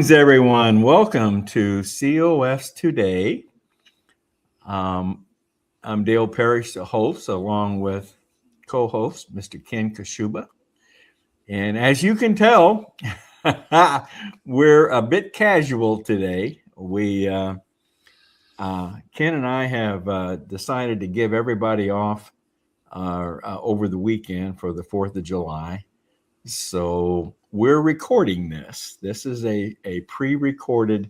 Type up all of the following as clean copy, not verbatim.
Greetings, everyone. Welcome to COS Today. I'm Dale Parrish, the host, along with co-host Mr. Ken Kashuba. And as you can tell, we're a bit casual today. Ken and I have decided to give everybody off over the weekend for the 4th of July. So we're recording this. This is a pre-recorded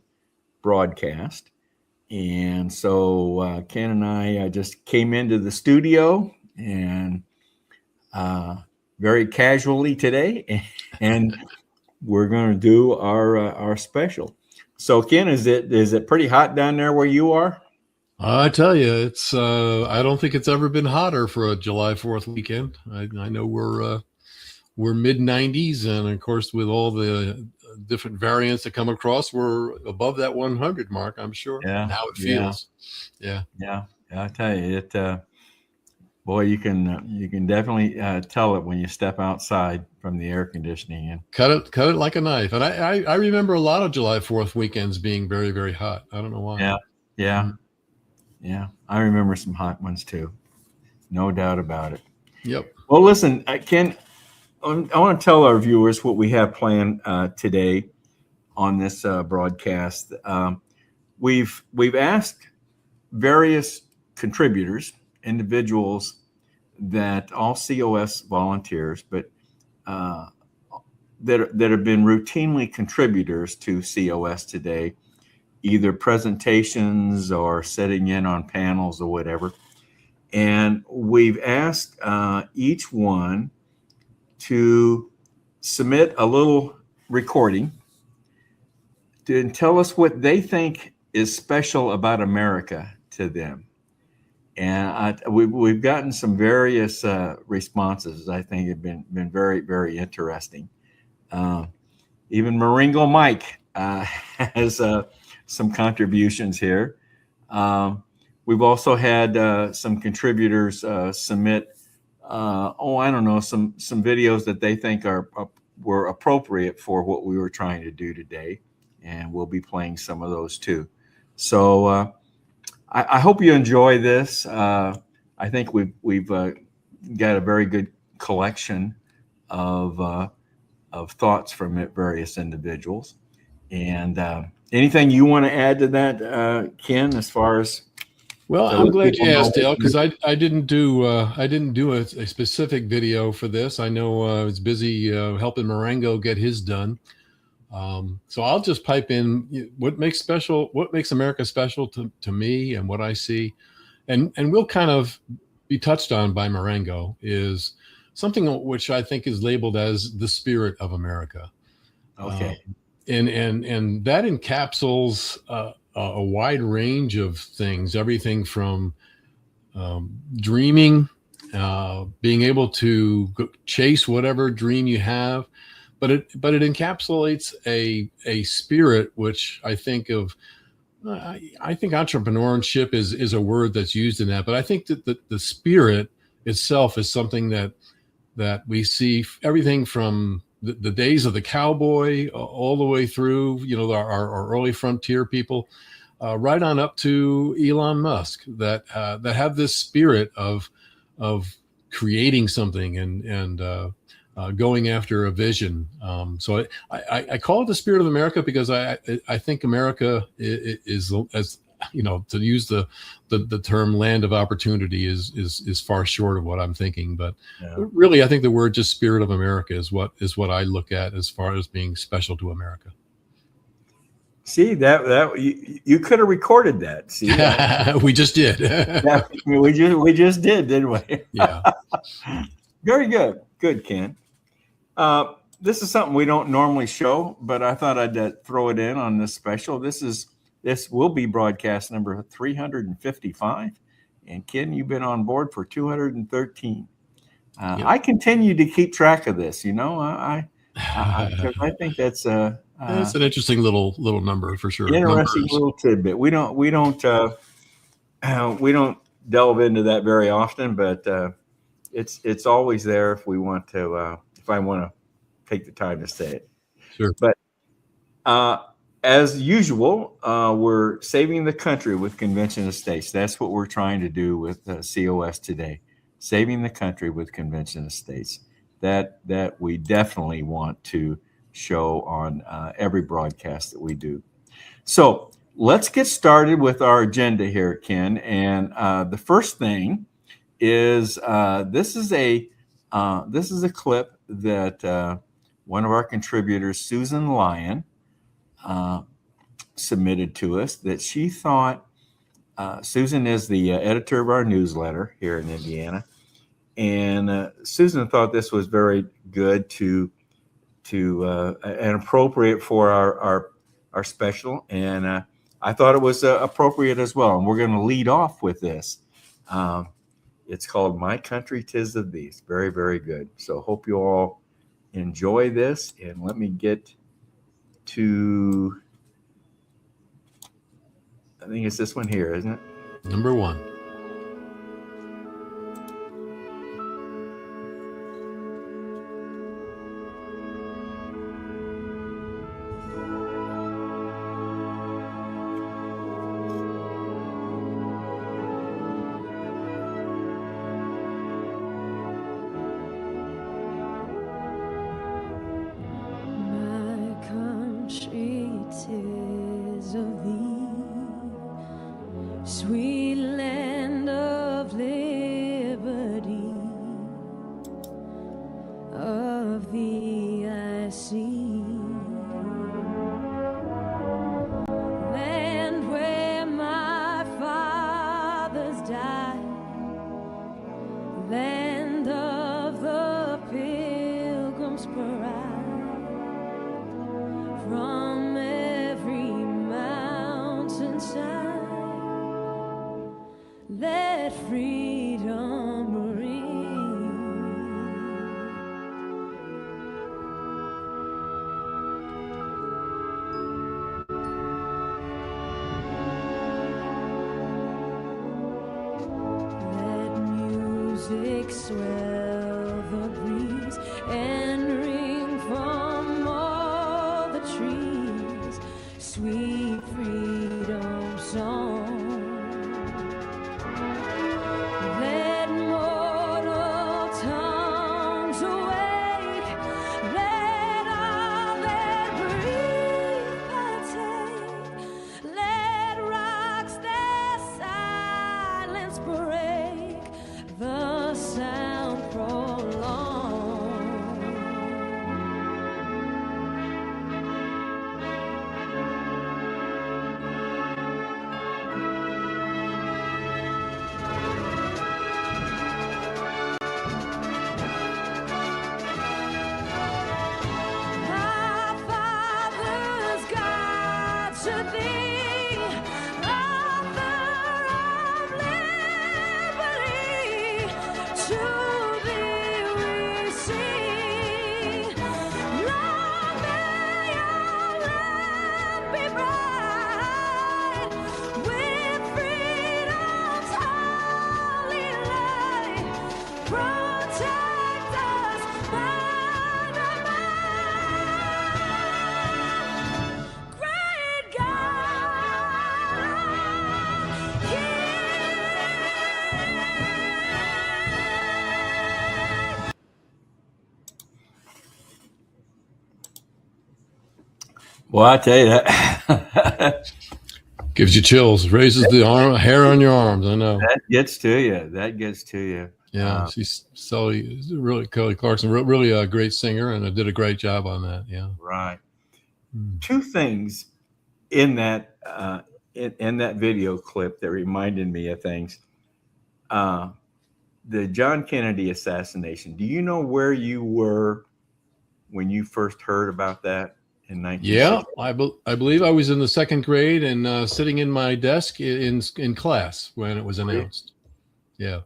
broadcast. And so Ken and I just came into the studio and very casually today, and we're going to do our special. So Ken, is it pretty hot down there where you are? I tell you, it's I don't think it's ever been hotter for a July 4th weekend. I know we're mid 90s, and of course, with all the different variants that come across, we're above that 100 mark, I'm sure. Yeah. And how it feels. Yeah. I tell you, boy, you can definitely tell it when you step outside from the air conditioning and cut it like a knife. And I remember a lot of July 4th weekends being very, very hot. I don't know why. Yeah. I remember some hot ones too. No doubt about it. Yep. Well, listen, Ken, I want to tell our viewers what we have planned today on this broadcast. We've asked various contributors, individuals that all COS volunteers, but that have been routinely contributors to COS today, either presentations or sitting in on panels or whatever. And we've asked each one to submit a little recording to tell us what they think is special about America to them. And we've gotten some various responses. I think have been very, very interesting. Even Marengo Mike has some contributions here. We've also had some contributors submit some videos that they think were appropriate for what we were trying to do today, and we'll be playing some of those too. So I hope you enjoy this. I think we've got a very good collection of thoughts from various individuals. And anything you want to add to that, Ken, as far as? Well, I'm glad you asked, Dale, because I didn't do a specific video for this. I know I was busy helping Marengo get his done. So I'll just pipe in what makes America special to me and what I see, and we'll kind of be touched on by Marengo is something which I think is labeled as the spirit of America. Okay, and that encapsulates a wide range of things, everything from dreaming, being able to chase whatever dream you have, but it encapsulates a spirit which I think of. I think entrepreneurship is a word that's used in that, but I think that the spirit itself is something that we see everything from the days of the cowboy all the way through, our early frontier people, right on up to Elon Musk that have this spirit of creating something and going after a vision. So I call it the spirit of America because I think America is, as to use the term land of opportunity is far short of what I'm thinking, but really I think the word just spirit of America is what I look at as far as being special to America. See that you could have recorded that. See, we just did. we just did, didn't we? Yeah. Very good, Ken. This is something we don't normally show, but I thought I'd throw it in on this special. This will be broadcast number 355, and Ken, you've been on board for 213. Yep. I continue to keep track of this. I think that's it's an interesting little number for sure. Interesting little tidbit. We don't delve into that very often, but it's always there if we want to. If I want to take the time to say it. Sure. But as usual, we're saving the country with convention of states. That's what we're trying to do with COS today, saving the country with convention of states. That we definitely want to show on every broadcast that we do. So let's get started with our agenda here, Ken. And the first thing is this is a clip that one of our contributors, Susan Lyon, submitted to us, that she thought Susan is the editor of our newsletter here in Indiana, and Susan thought this was very good to and appropriate for our special, and I thought it was appropriate as well. And we're going to lead off with this. It's called "My Country 'Tis of Thee." Very, very good. So hope you all enjoy this, and let me get to, I think it's this one here, isn't it? Number 1. Sweet land of liberty, of thee I see. Land where my fathers died, land of the Pilgrim's Pride. From every mountainside, let freedom ring. Let music swell the breeze and ring from all the trees, sweet freedom song. Well, I tell you that Gives you chills, raises the hair on your arms. I know. that gets to you. That gets to you. Yeah, she's really, Kelly Clarkson, really a great singer, and did a great job on that. Yeah. Right. Two things in that in that video clip that reminded me of things. The John Kennedy assassination. Do you know where you were when you first heard about that in 1960? Yeah, I believe I was in the second grade and sitting in my desk in class when it was announced. Yeah.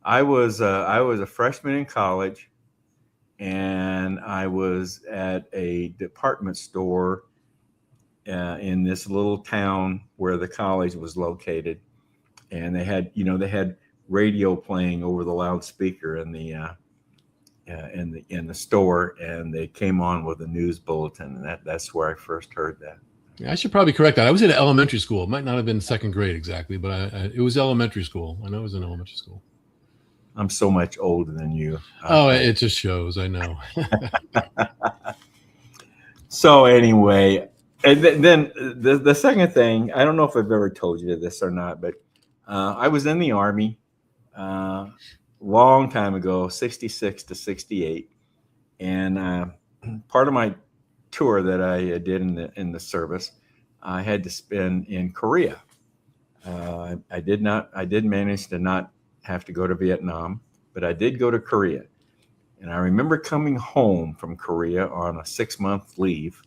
I was a freshman in college, and I was at a department store in this little town where the college was located, and they had radio playing over the loudspeaker in the store, and they came on with a news bulletin, and that's where I first heard that. Yeah, I should probably correct that. I was in elementary school. It might not have been second grade exactly, but it was elementary school. I know it was in elementary school. I'm so much older than you. Oh, it just shows. I know. So anyway, and then the second thing, I don't know if I've ever told you this or not, but I was in the Army long time ago, 66 to 68. And part of my tour that I did in the service, I had to spend in Korea. I did manage to not have to go to Vietnam, but I did go to Korea. And I remember coming home from Korea on a 6-month leave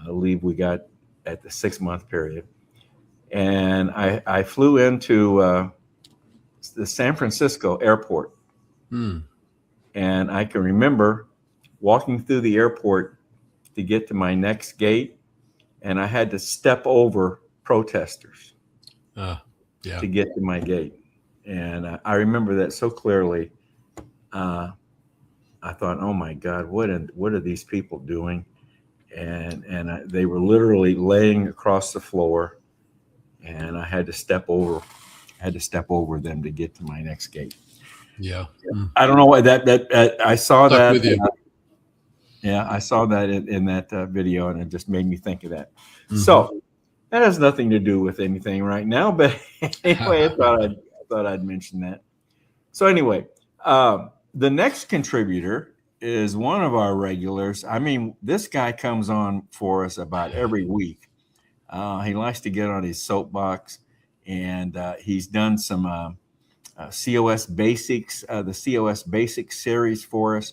we got at the 6-month period. And I flew into the San Francisco airport. And I can remember walking through the airport to get to my next gate, and I had to step over protesters to get to my gate. And I remember that so clearly. I thought, oh my God, what are these people doing? And they were literally laying across the floor, and I had to step over them to get to my next gate. Yeah. I don't know why that I saw Stuck that. with you. Yeah, I saw that in that video, and it just made me think of that. So that has nothing to do with anything right now, but anyway, I thought I'd mention that. So anyway, the next contributor is one of our regulars. I mean, this guy comes on for us about every week. He likes to get on his soapbox, and he's done some COS Basics, the COS Basics series for us.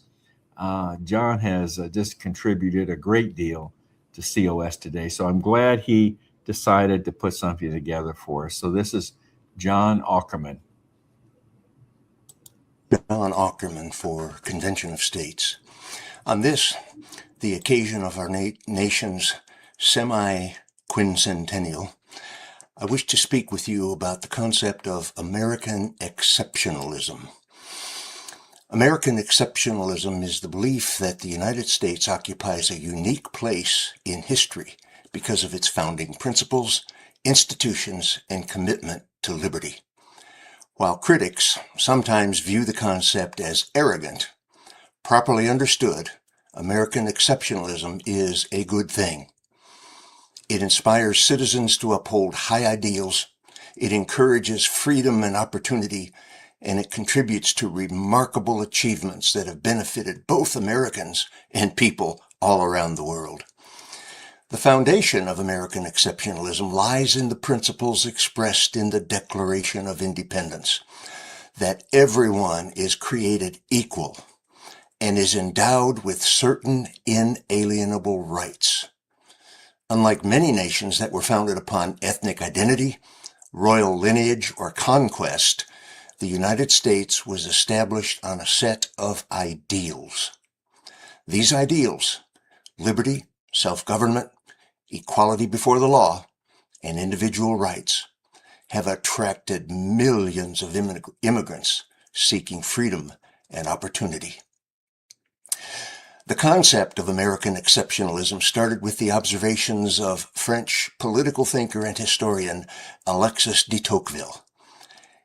John has just contributed a great deal to COS today. So I'm glad he decided to put something together for us. So this is John Ackerman. John Ackerman for Convention of States. On this, the occasion of our nation's semi-quincentennial, I wish to speak with you about the concept of American exceptionalism. American exceptionalism is the belief that the United States occupies a unique place in history because of its founding principles, institutions, and commitment to liberty. While critics sometimes view the concept as arrogant, properly understood, American exceptionalism is a good thing. It inspires citizens to uphold high ideals, it encourages freedom and opportunity, and it contributes to remarkable achievements that have benefited both Americans and people all around the world. The foundation of American exceptionalism lies in the principles expressed in the Declaration of Independence, that everyone is created equal and is endowed with certain inalienable rights. Unlike many nations that were founded upon ethnic identity, royal lineage, or conquest, the United States was established on a set of ideals. These ideals, liberty, self-government, equality before the law, and individual rights, have attracted millions of immigrants seeking freedom and opportunity. The concept of American exceptionalism started with the observations of French political thinker and historian Alexis de Tocqueville.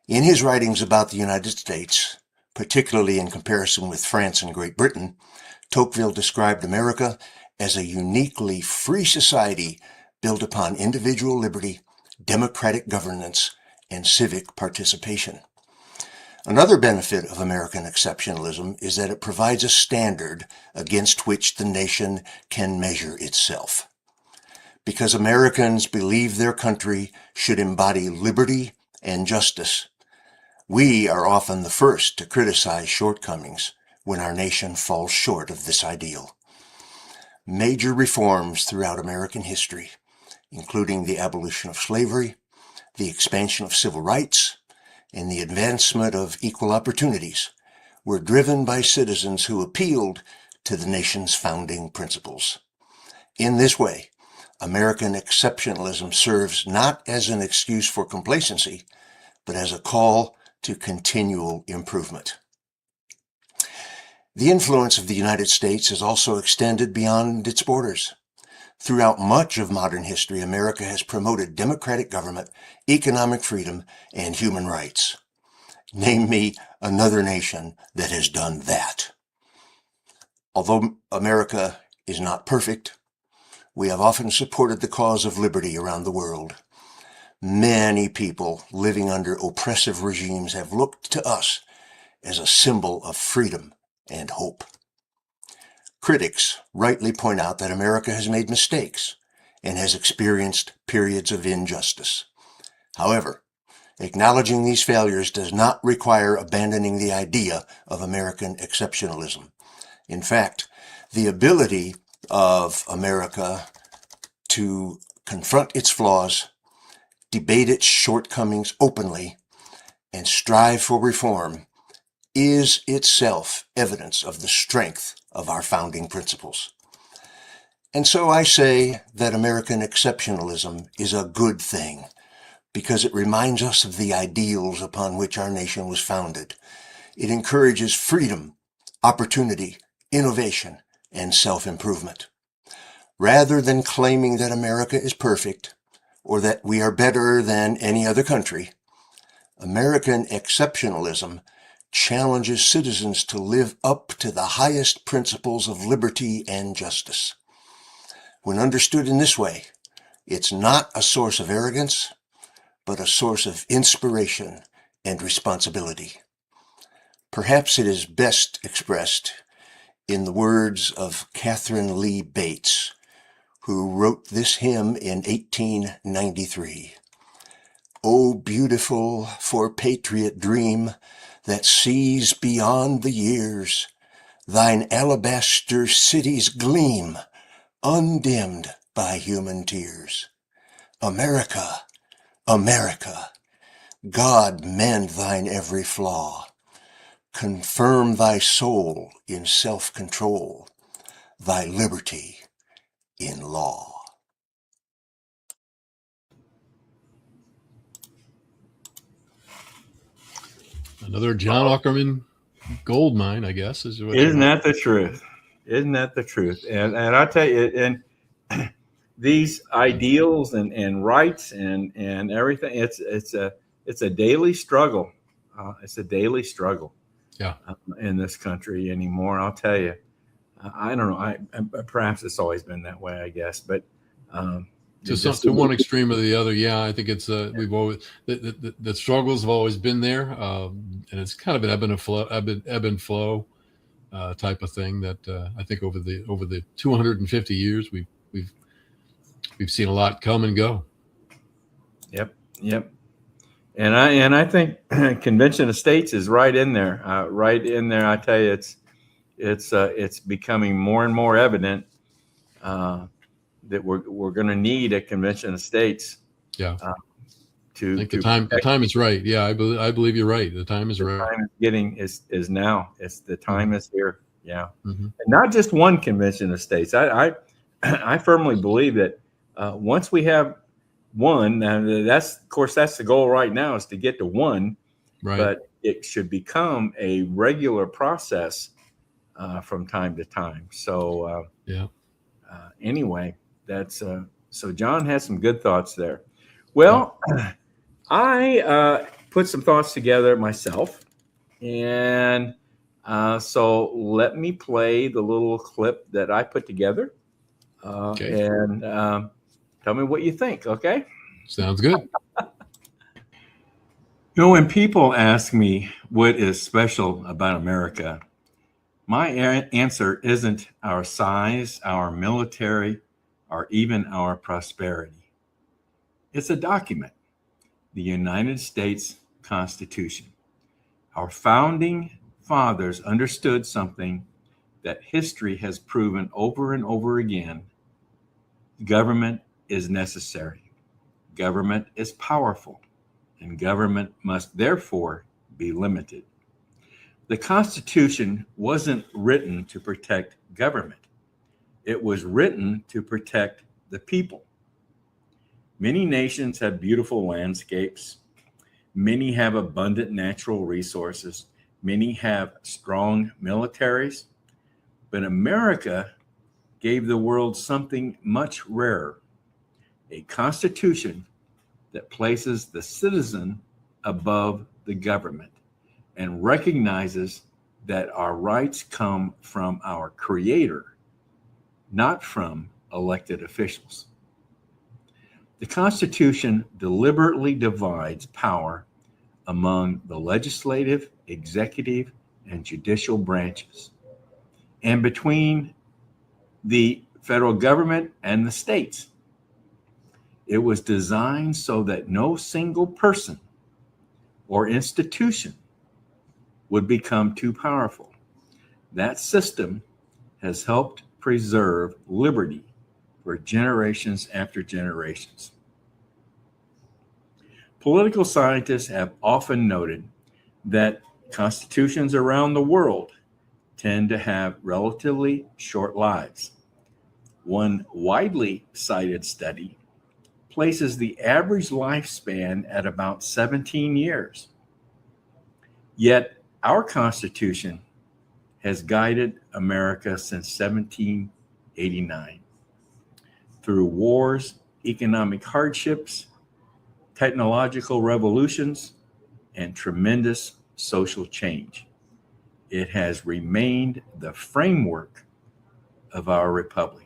In his writings about the United States, particularly in comparison with France and Great Britain, Tocqueville described America as a uniquely free society built upon individual liberty, democratic governance, and civic participation. Another benefit of American exceptionalism is that it provides a standard against which the nation can measure itself. Because Americans believe their country should embody liberty and justice, we are often the first to criticize shortcomings when our nation falls short of this ideal. Major reforms throughout American history, including the abolition of slavery, the expansion of civil rights, and the advancement of equal opportunities, were driven by citizens who appealed to the nation's founding principles. In this way, American exceptionalism serves not as an excuse for complacency, but as a call to continual improvement. The influence of the United States has also extended beyond its borders. Throughout much of modern history, America has promoted democratic government, economic freedom, and human rights. Name me another nation that has done that. Although America is not perfect, we have often supported the cause of liberty around the world. Many people living under oppressive regimes have looked to us as a symbol of freedom and hope. Critics rightly point out that America has made mistakes and has experienced periods of injustice. However, acknowledging these failures does not require abandoning the idea of American exceptionalism. In fact, the ability of America to confront its flaws, debate its shortcomings openly, and strive for reform is itself evidence of the strength of our founding principles. And so I say that American exceptionalism is a good thing because it reminds us of the ideals upon which our nation was founded. It encourages freedom, opportunity, innovation, and self-improvement. Rather than claiming that America is perfect or that we are better than any other country, American exceptionalism challenges citizens to live up to the highest principles of liberty and justice. When understood in this way, it's not a source of arrogance, but a source of inspiration and responsibility. Perhaps it is best expressed in the words of Catherine Lee Bates, who wrote this hymn in 1893. "O beautiful for patriot dream that sees beyond the years, thine alabaster cities gleam, undimmed by human tears. America, America, God mend thine every flaw, confirm thy soul in self-control, thy liberty in law." Another John Ackerman gold mine, I guess, is what. Isn't that the truth? Isn't that the truth? And I tell you, and these ideals and rights and everything, it's a daily struggle. It's a daily struggle. Yeah. In this country anymore, I'll tell you. I don't know. I perhaps it's always been that way, I guess, but to one extreme or the other. Yeah, I think it's we've always the struggles have always been there, and it's kind of an ebb and flow type of thing that I think over the 250 years we've seen a lot come and go. Yep. And I think Convention of States is right in there. I tell you, it's becoming more and more evident that we're going to need a Convention of States. Yeah. I think the time is right. Yeah, I believe you're right. The time is right. The time is now. The time is here. Yeah. Mm-hmm. And not just one Convention of States. I firmly believe that once we have one, that's the goal right now, is to get to one. Right. But it should become a regular process from time to time. So anyway, that's so John has some good thoughts there. Well, I put some thoughts together myself, and so let me play the little clip that I put together, and tell me what you think. Okay? Sounds good. When people ask me what is special about America, my answer isn't our size, our military, or even our prosperity. It's a document, the United States Constitution. Our founding fathers understood something that history has proven over and over again. Government is necessary. Government is powerful, and government must therefore be limited. The Constitution wasn't written to protect government. It was written to protect the people. Many nations have beautiful landscapes. Many have abundant natural resources. Many have strong militaries. But America gave the world something much rarer, a constitution that places the citizen above the government and recognizes that our rights come from our Creator, not from elected officials. The Constitution deliberately divides power among the legislative, executive, and judicial branches, and between the federal government and the states. It was designed so that no single person or institution would become too powerful. That system has helped preserve liberty for generations after generations. Political scientists have often noted that constitutions around the world tend to have relatively short lives. One widely cited study places the average lifespan at about 17 years. Yet our Constitution has guided America since 1789 through wars, economic hardships, technological revolutions, and tremendous social change. It has remained the framework of our republic.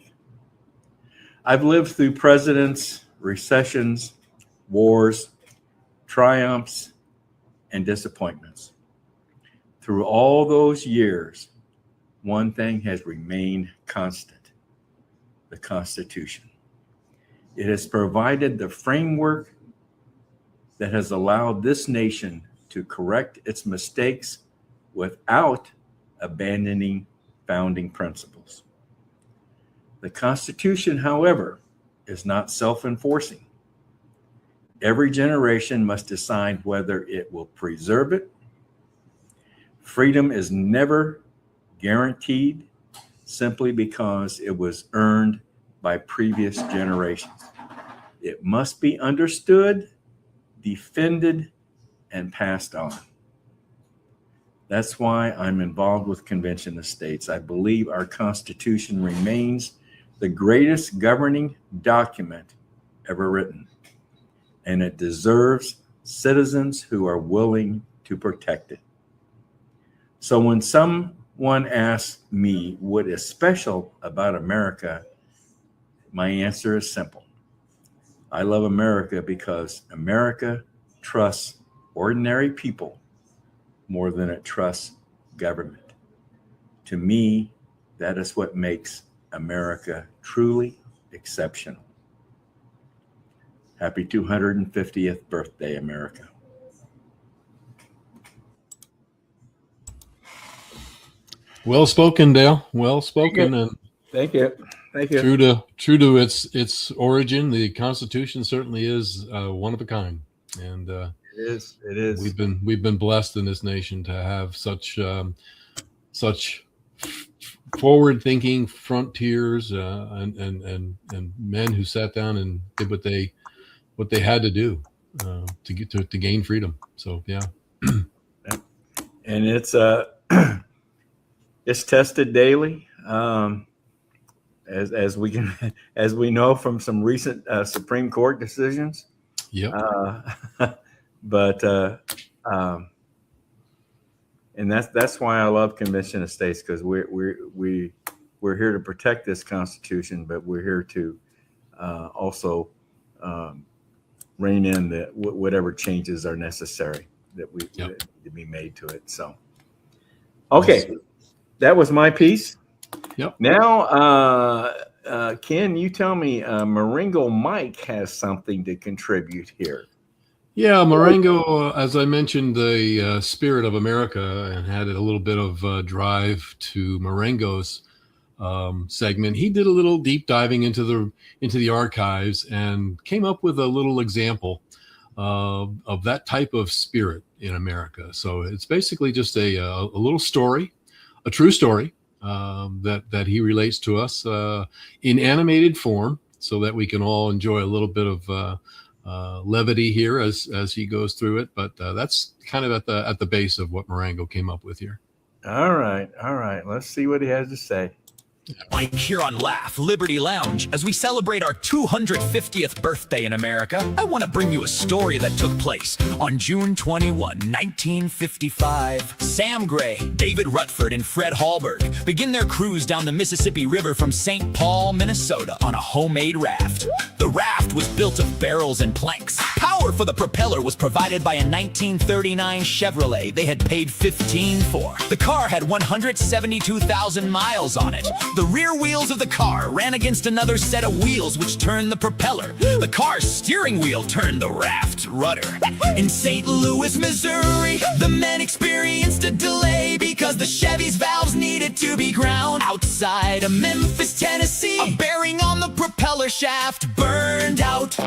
I've lived through presidents, recessions, wars, triumphs, and disappointments. Through all those years, one thing has remained constant: the Constitution. It has provided the framework that has allowed this nation to correct its mistakes without abandoning founding principles. The Constitution, however, is not self-enforcing. Every generation must decide whether it will preserve it. Freedom is never guaranteed simply because it was earned by previous generations. It must be understood, defended, and passed on. That's why I'm involved with Convention of States. I believe our Constitution remains the greatest governing document ever written, and it deserves citizens who are willing to protect it. So when someone asks me what is special about America, my answer is simple. I love America because America trusts ordinary people more than it trusts government. To me, that is what makes America truly exceptional. Happy 250th birthday, America. Well spoken, Dale. Well spoken, and Thank you. Thank you. true to its origin. The Constitution certainly is one of a kind, and It is. It is. we've been blessed in this nation to have such forward-thinking frontiers and men who sat down and did what they had to do to gain freedom. So yeah, And it's it's tested daily, as we know from some recent Supreme Court decisions. yep. But and that's why I love Convention of States, because we're here to protect this Constitution, but we're here to also rein in whatever changes are necessary that we Yep. that need to be made to it. So, okay, that was my piece. Yep. Now, Ken, you tell me, Marengo Mike has something to contribute here. Yeah, Marengo, as I mentioned, the spirit of America, and had a little bit of drive to Marengo's segment. He did a little deep diving into the archives and came up with a little example of that type of spirit in America. So it's basically just a little story, a true story that he relates to us in animated form, so that we can all enjoy a little bit of levity here as he goes through it. But that's kind of at the base of what Marengo came up with here. All right. Let's see what he has to say. Mike here on Laugh Liberty Lounge. As we celebrate our 250th birthday in America, I want to bring you a story that took place on June 21, 1955. Sam Gray, David Rutherford, and Fred Hallberg begin their cruise down the Mississippi River from St. Paul, Minnesota on a homemade raft. The raft was built of barrels and planks. Power for the propeller was provided by a 1939 Chevrolet they had paid $15 for. The car had 172,000 miles on it. The rear wheels of the car ran against another set of wheels which turned the propeller. The car's steering wheel turned the raft rudder. In St. Louis, Missouri, the men experienced a delay because the Chevy's valves needed to be ground. Outside of Memphis, Tennessee, a bearing on the propeller shaft burned out.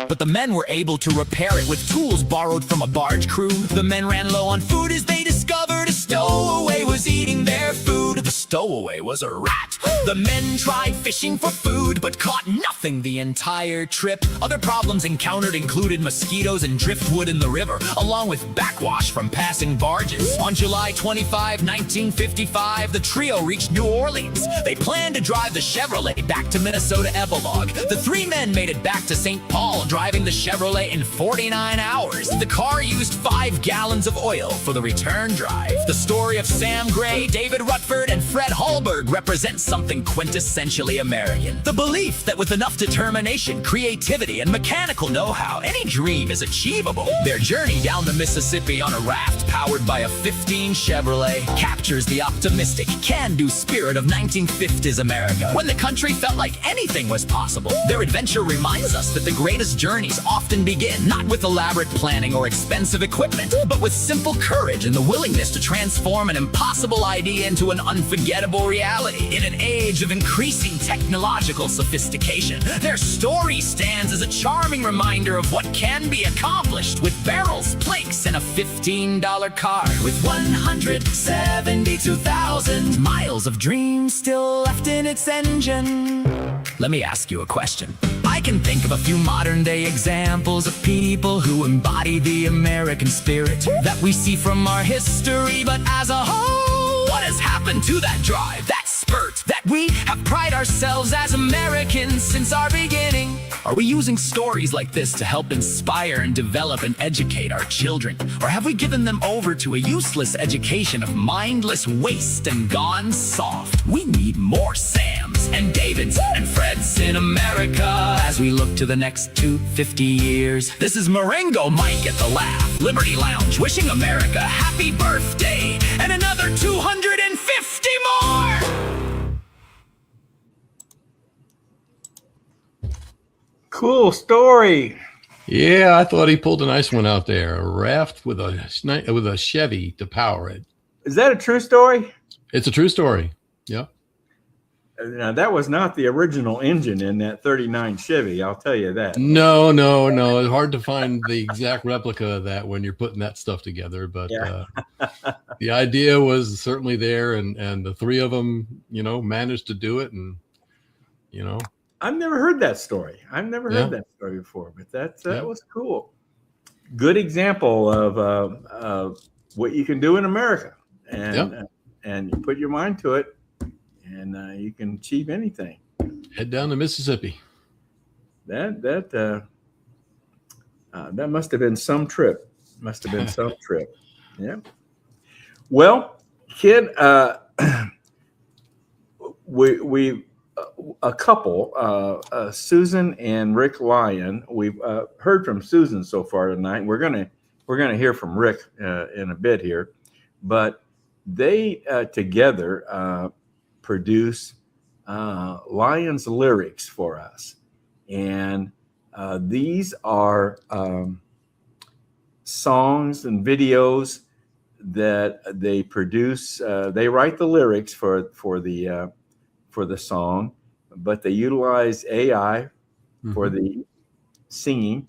But the men were able to repair it with tools borrowed from a barge crew. The men ran low on food as they discovered a stowaway was eating their food. The stowaway was a rat. The men tried fishing for food but caught nothing the entire trip. Other problems encountered included mosquitoes and driftwood in the river, along with backwash from passing barges. On July 25, 1955, the trio reached New Orleans. They planned to drive the Chevrolet back to Minnesota Epilogue. The three men made it back to St. Paul, driving the Chevrolet in 49 hours. The car used 5 gallons of oil for the return drive. The story of Sam Gray, David Rutherford, and Fred Hallberg represents something quintessentially American. The belief that with enough determination, creativity, and mechanical know-how, any dream is achievable. Their journey down the Mississippi on a raft powered by a 15 Chevrolet captures the optimistic, can-do spirit of 1950s America, when the country felt like anything was possible. Their adventure reminds us that the greatest journeys often begin not with elaborate planning or expensive equipment, but with simple courage and the willingness to transform an impossible idea into an unforgettable reality. In an age of increasing technological sophistication, their story stands as a charming reminder of what can be accomplished with barrels, planks, and a $15 car. With 172,000 miles of dreams still left in its engine. Let me ask you a question. I can think of a few modern-day examples of people who embody the American spirit that we see from our history, but as a whole, what has happened to that drive, that spurt, that we have prided ourselves as Americans since our beginning? Are we using stories like this to help inspire and develop and educate our children? Or have we given them over to a useless education of mindless waste and gone soft? We need more Sams and Davids and Freds in America as we look to the next 250 years. This is Marengo Mike at the Laugh Liberty Lounge, wishing America happy birthday and another 250 more! Cool story. Yeah, I thought he pulled a nice one out there. A raft with a Chevy to power it. Is that a true story? It's a true story. Yeah. Now, that was not the original engine in that 39 Chevy, I'll tell you that. No. It's hard to find the exact replica of that when you're putting that stuff together. But Yeah. the idea was certainly there, and the three of them, managed to do it. And, I've never heard that story. I've never heard that story before, but that was cool. Good example of what you can do in America, and you put your mind to it, and you can achieve anything. Head down to Mississippi. That must have been some trip. Yeah. Well, kid, we a couple, Susan and Rick Lyon. We've heard from Susan so far tonight. We're gonna hear from Rick in a bit here, but they together produce Lyon's lyrics for us, and these are songs and videos that they produce. They write the lyrics for the song, but they utilize AI for the singing,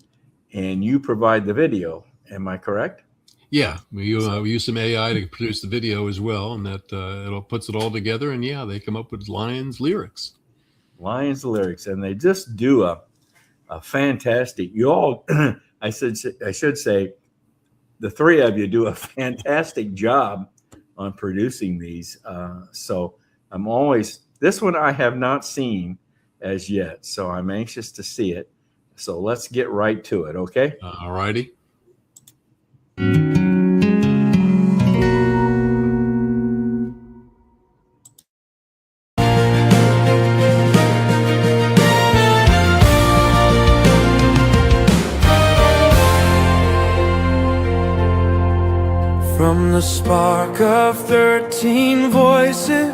and you provide the video. Am I correct? Yeah, we use some AI to produce the video as well, and that puts it all together. And they come up with Lyon's lyrics. Lyon's lyrics, and they just do a fantastic. You all, I should say, the three of you do a fantastic job on producing these. So I'm always This one I have not seen as yet, so I'm anxious to see it. So let's get right to it, okay? All righty. From the spark of 13 voices,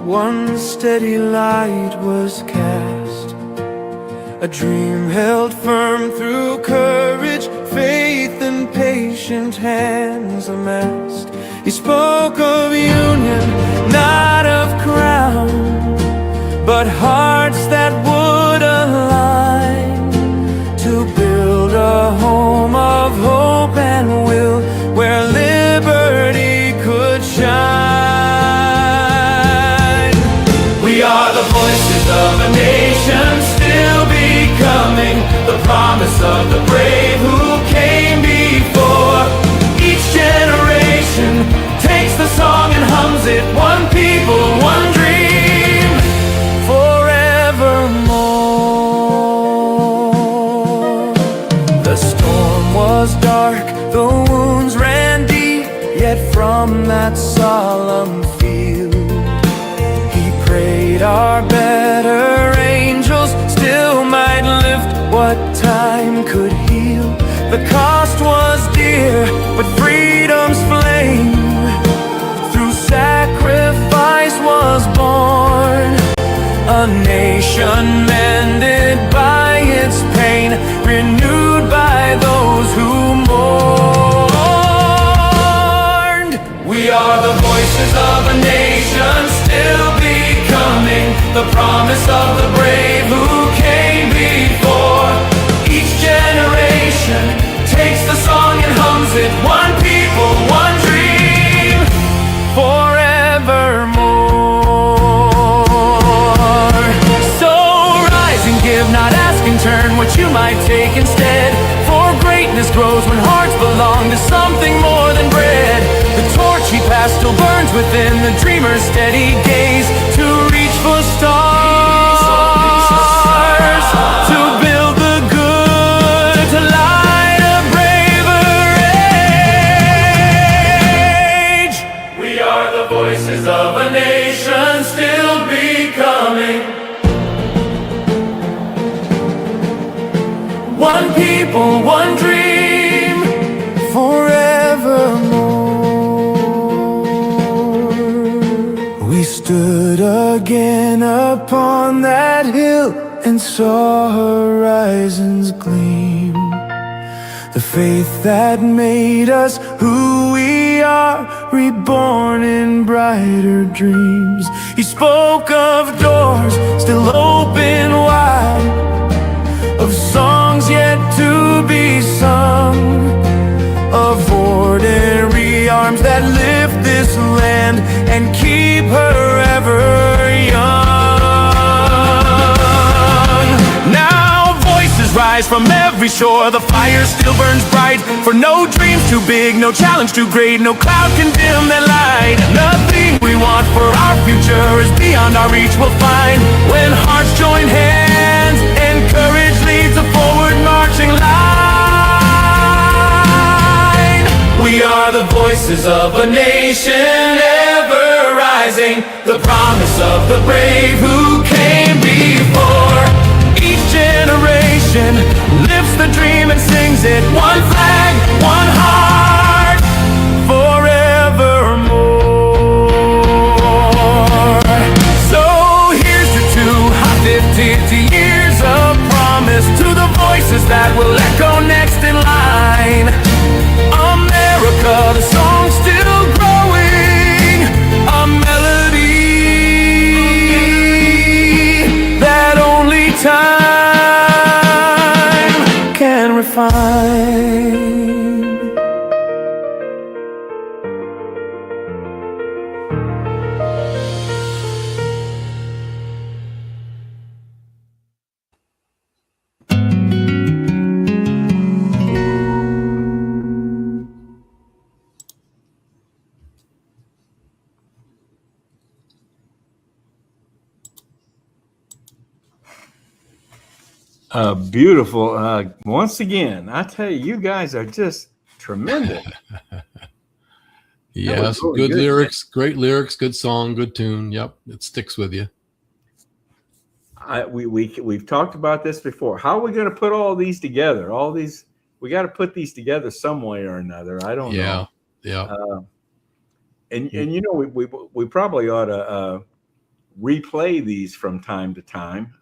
one steady light was cast. A dream held firm through courage, faith, and patient hands amassed. He spoke of union, not of crown, but hearts that would align to build a home of hope and will, where liberty could shine. We are the voices of a nation still becoming, the promise of the brave who came before. Each generation takes the song and hums it, one people, one dream, forevermore. The storm was dark, the wounds ran deep, yet from that solemn field he prayed our better angels still might lift what time could heal. The cost was dear, but freedom's flame through sacrifice was born. A nation mended by its pain, renewed by those who mourned. We are the voices of a nation still becoming, the promise of the brave who came before. Each generation takes the song and hums it, one people, one dream, forevermore. So rise and give, not ask in turn what you might take instead. For greatness grows when hearts belong to something more than bread. The torch he passed still burns within the dreamer's steady gaze, to reach for stars, to build the good, to light a braver age. We are the voices of a nation still becoming, one people, one dream, forevermore. We stood again upon that hill and saw horizons gleam, the faith that made us who we are, reborn in brighter dreams. He spoke of doors still open wide, of songs yet to be sung, of ordinary arms that lift this land and keep her ever young. Now voices rise from every shore, the fire still burns bright, for no dream's too big, no challenge too great, no cloud can dim that light. Nothing we want for our future is beyond our reach, we'll find when hearts join hands and courage leads a forward marching line. We are the voices of a nation ever rising, the promise of the brave who came before. Each generation lifts the dream and sings it, one flag, one heart, forevermore. So here's to 250 years of promise, to the voices that will echo next in line. America, the song's still growing, a melody that only time can refine. Beautiful. Once again, I tell you, you guys are just tremendous. Yes, really good good. lyrics, great lyrics, good song, good tune. Yep, it sticks with you. We've talked about this before. How are we going to put all these together? All these, we got to put these together some way or another. I don't know. Yeah. And you know, we probably ought to replay these from time to time,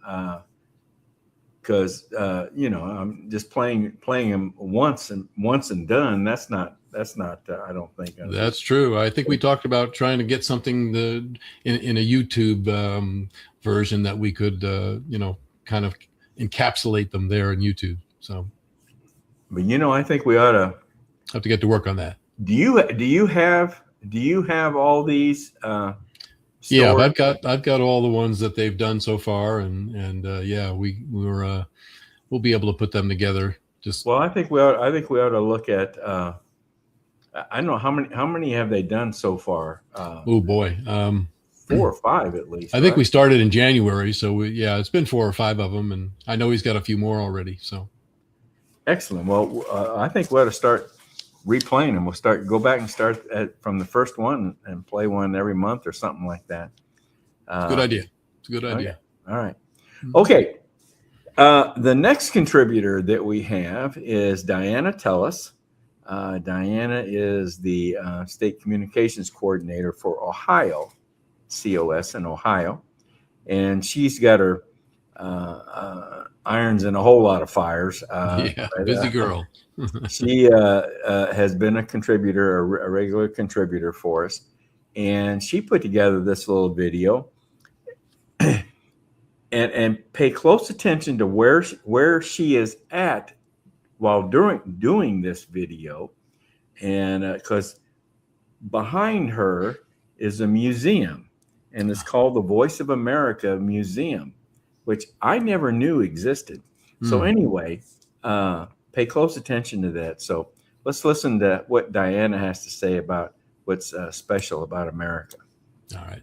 because you know, I'm just playing them once and done. That's not. I don't think That's true. I think we talked about trying to get something in a YouTube version that we could, you know, kind of encapsulate them there in YouTube. So, but you know, I think we ought to have to get to work on that. Do you have all these? Yeah, I've got all the ones that they've done so far, and yeah, we'll be able to put them together. Well, I think we ought to look at. I don't know how many have they done so far. Oh boy, 4 or 5 at least. I think we started in January, so it's been 4 or 5 of them, and I know he's got a few more already. So excellent. Well, I think we ought to start replaying them. We'll go back and start from the first one and play one every month or something like that. Good idea. It's a good idea. Okay. All right. Okay. The next contributor that we have is Diana Tellis. Diana is the State Communications Coordinator for Ohio, COS in Ohio. And she's got her irons in a whole lot of fires. Busy girl. She has been a contributor, a regular contributor for us. And she put together this little video. And pay close attention to where she is at while doing this video, and because behind her is a museum, and it's called the Voice of America Museum, which I never knew existed. So anyway, pay close attention to that. So let's listen to what Diana has to say about what's special about America. All right.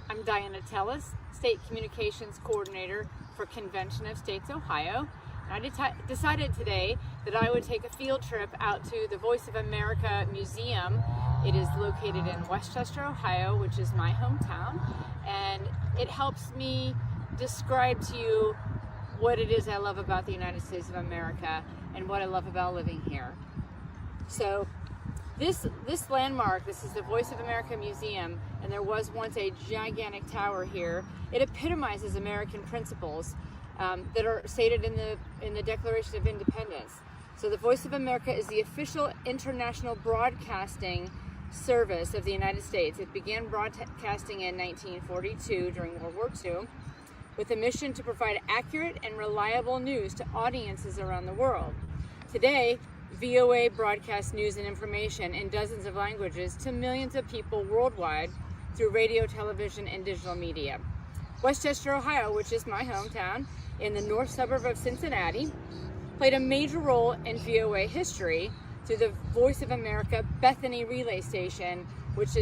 I'm Diana Tellis, State Communications Coordinator for Convention of States, Ohio. And I decided today that I would take a field trip out to the Voice of America Museum. It is located in Westchester, Ohio, which is my hometown. And it helps me describe to you what it is I love about the United States of America and what I love about living here. So this landmark, this is the Voice of America Museum, and there was once a gigantic tower here. It epitomizes American principles that are stated in the Declaration of Independence. So the Voice of America is the official international broadcasting service of the United States. It began broadcasting in 1942 during World War II with a mission to provide accurate and reliable news to audiences around the world. Today, VOA broadcasts news and information in dozens of languages to millions of people worldwide through radio, television, and digital media. Westchester, Ohio, which is my hometown, in the north suburb of Cincinnati, played a major role in VOA history through the Voice of America Bethany Relay Station, which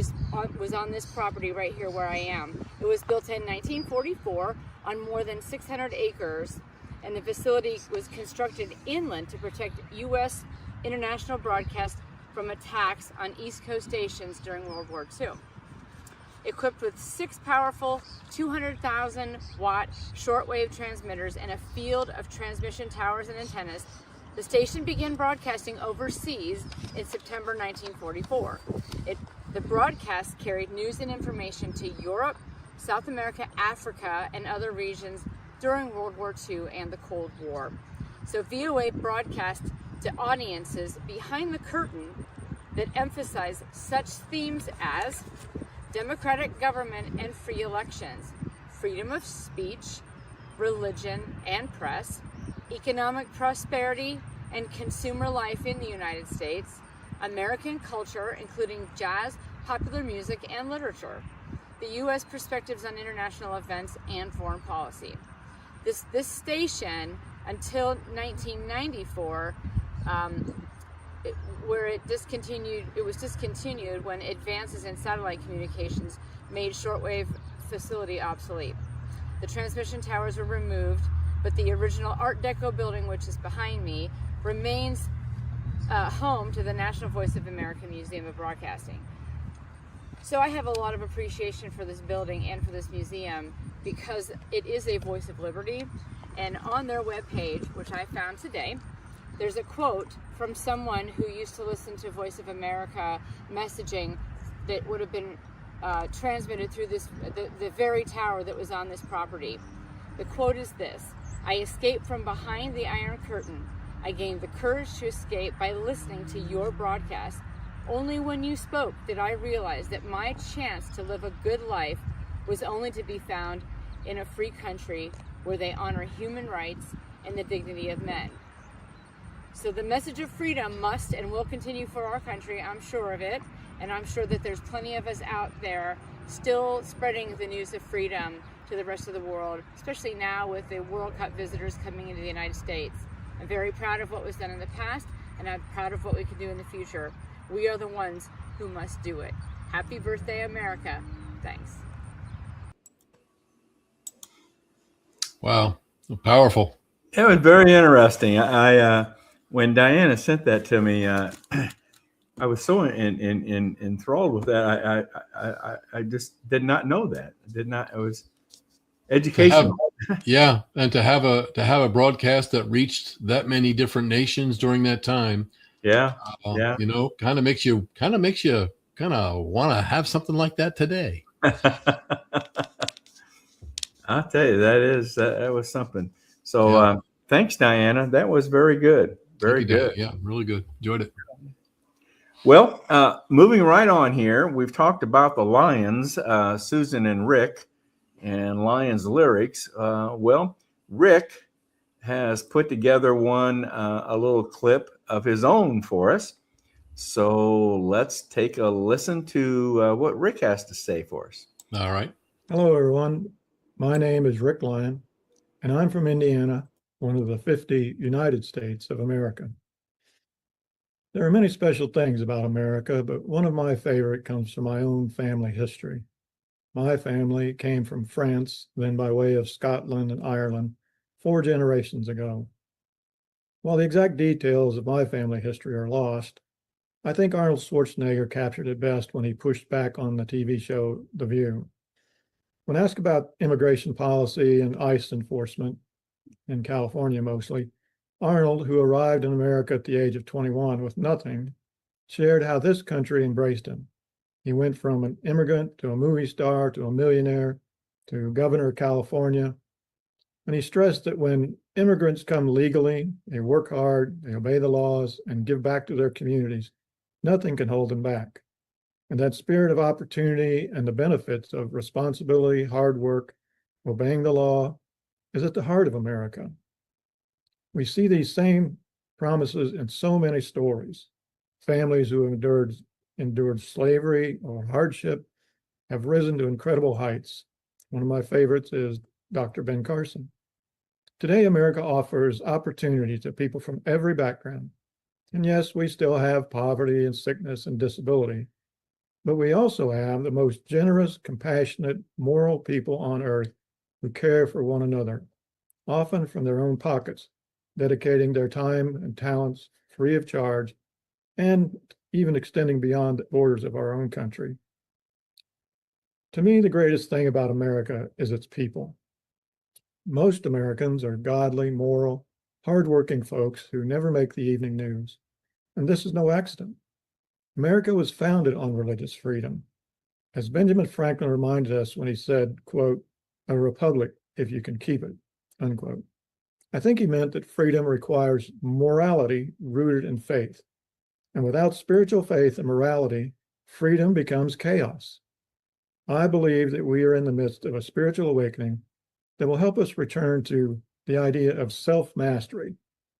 was on this property right here where I am. It was built in 1944 on more than 600 acres, and the facility was constructed inland to protect U.S. international broadcast from attacks on East Coast stations during World War II. Equipped with 6 powerful 200,000 watt shortwave transmitters and a field of transmission towers and antennas, the station began broadcasting overseas in September 1944. The broadcast carried news and information to Europe, South America, Africa, and other regions during World War II and the Cold War. So VOA broadcast to audiences behind the curtain that emphasize such themes as democratic government and free elections, freedom of speech, religion and press, economic prosperity and consumer life in the United States, American culture, including jazz, popular music, and literature, the U.S. perspectives on international events and foreign policy. This station, until 1994, where it was discontinued when advances in satellite communications made shortwave facility obsolete. The transmission towers were removed but the original Art Deco building, which is behind me, remains home to the National Voice of America Museum of Broadcasting. So I have a lot of appreciation for this building and for this museum because it is a voice of liberty. And on their webpage, which I found today, there's a quote from someone who used to listen to Voice of America messaging that would have been transmitted through the very tower that was on this property. The quote is this: "I escaped from behind the Iron Curtain. I gained the courage to escape by listening to your broadcast. Only when you spoke did I realize that my chance to live a good life was only to be found in a free country where they honor human rights and the dignity of men." So the message of freedom must and will continue for our country, I'm sure of it, and I'm sure that there's plenty of us out there still spreading the news of freedom to the rest of the world, especially now with the World Cup visitors coming into the United States. I'm very proud of what was done in the past, and I'm proud of what we can do in the future. We are the ones who must do it. Happy birthday, America. Thanks. Wow, powerful. It was very interesting. I when Diana sent that to me, I was so enthralled with that. I just did not know that. Did not. It was educational. Yeah, and to have a broadcast that reached that many different nations during that time. Yeah. You know, kind of makes you want to have something like that today. I'll tell you, that was something. So thanks, Diana. That was very good. Very good. Yeah, really good. Enjoyed it. Well, moving right on here, we've talked about the Lions, Susan and Rick, and Lions lyrics. Well, Rick has put together a little clip of his own for us. So let's take a listen to what Rick has to say for us. All right. Hello, everyone. My name is Rick Lyon, and I'm from Indiana, one of the 50 United States of America. There are many special things about America, but one of my favorite comes from my own family history. My family came from France, then by way of Scotland and Ireland, 4 generations ago. While the exact details of my family history are lost, I think Arnold Schwarzenegger captured it best when he pushed back on the TV show The View. When asked about immigration policy and ICE enforcement, in California mostly, Arnold, who arrived in America at the age of 21 with nothing, shared how this country embraced him. He went from an immigrant to a movie star to a millionaire to governor of California. And he stressed that when immigrants come legally, they work hard, they obey the laws, and give back to their communities, nothing can hold them back. And that spirit of opportunity and the benefits of responsibility, hard work, obeying the law is at the heart of America. We see these same promises in so many stories. Families who have endured slavery or hardship have risen to incredible heights. One of my favorites is Dr. Ben Carson. Today, America offers opportunity to people from every background. And yes, we still have poverty and sickness and disability, but we also have the most generous, compassionate, moral people on earth who care for one another, often from their own pockets, dedicating their time and talents free of charge, and even extending beyond the borders of our own country. To me, the greatest thing about America is its people. Most Americans are godly, moral, hardworking folks who never make the evening news. And this is no accident. America was founded on religious freedom. As Benjamin Franklin reminded us when he said, quote, "A republic if you can keep it," unquote. I think he meant that freedom requires morality rooted in faith. And without spiritual faith and morality, freedom becomes chaos. I believe that we are in the midst of a spiritual awakening that will help us return to the idea of self-mastery,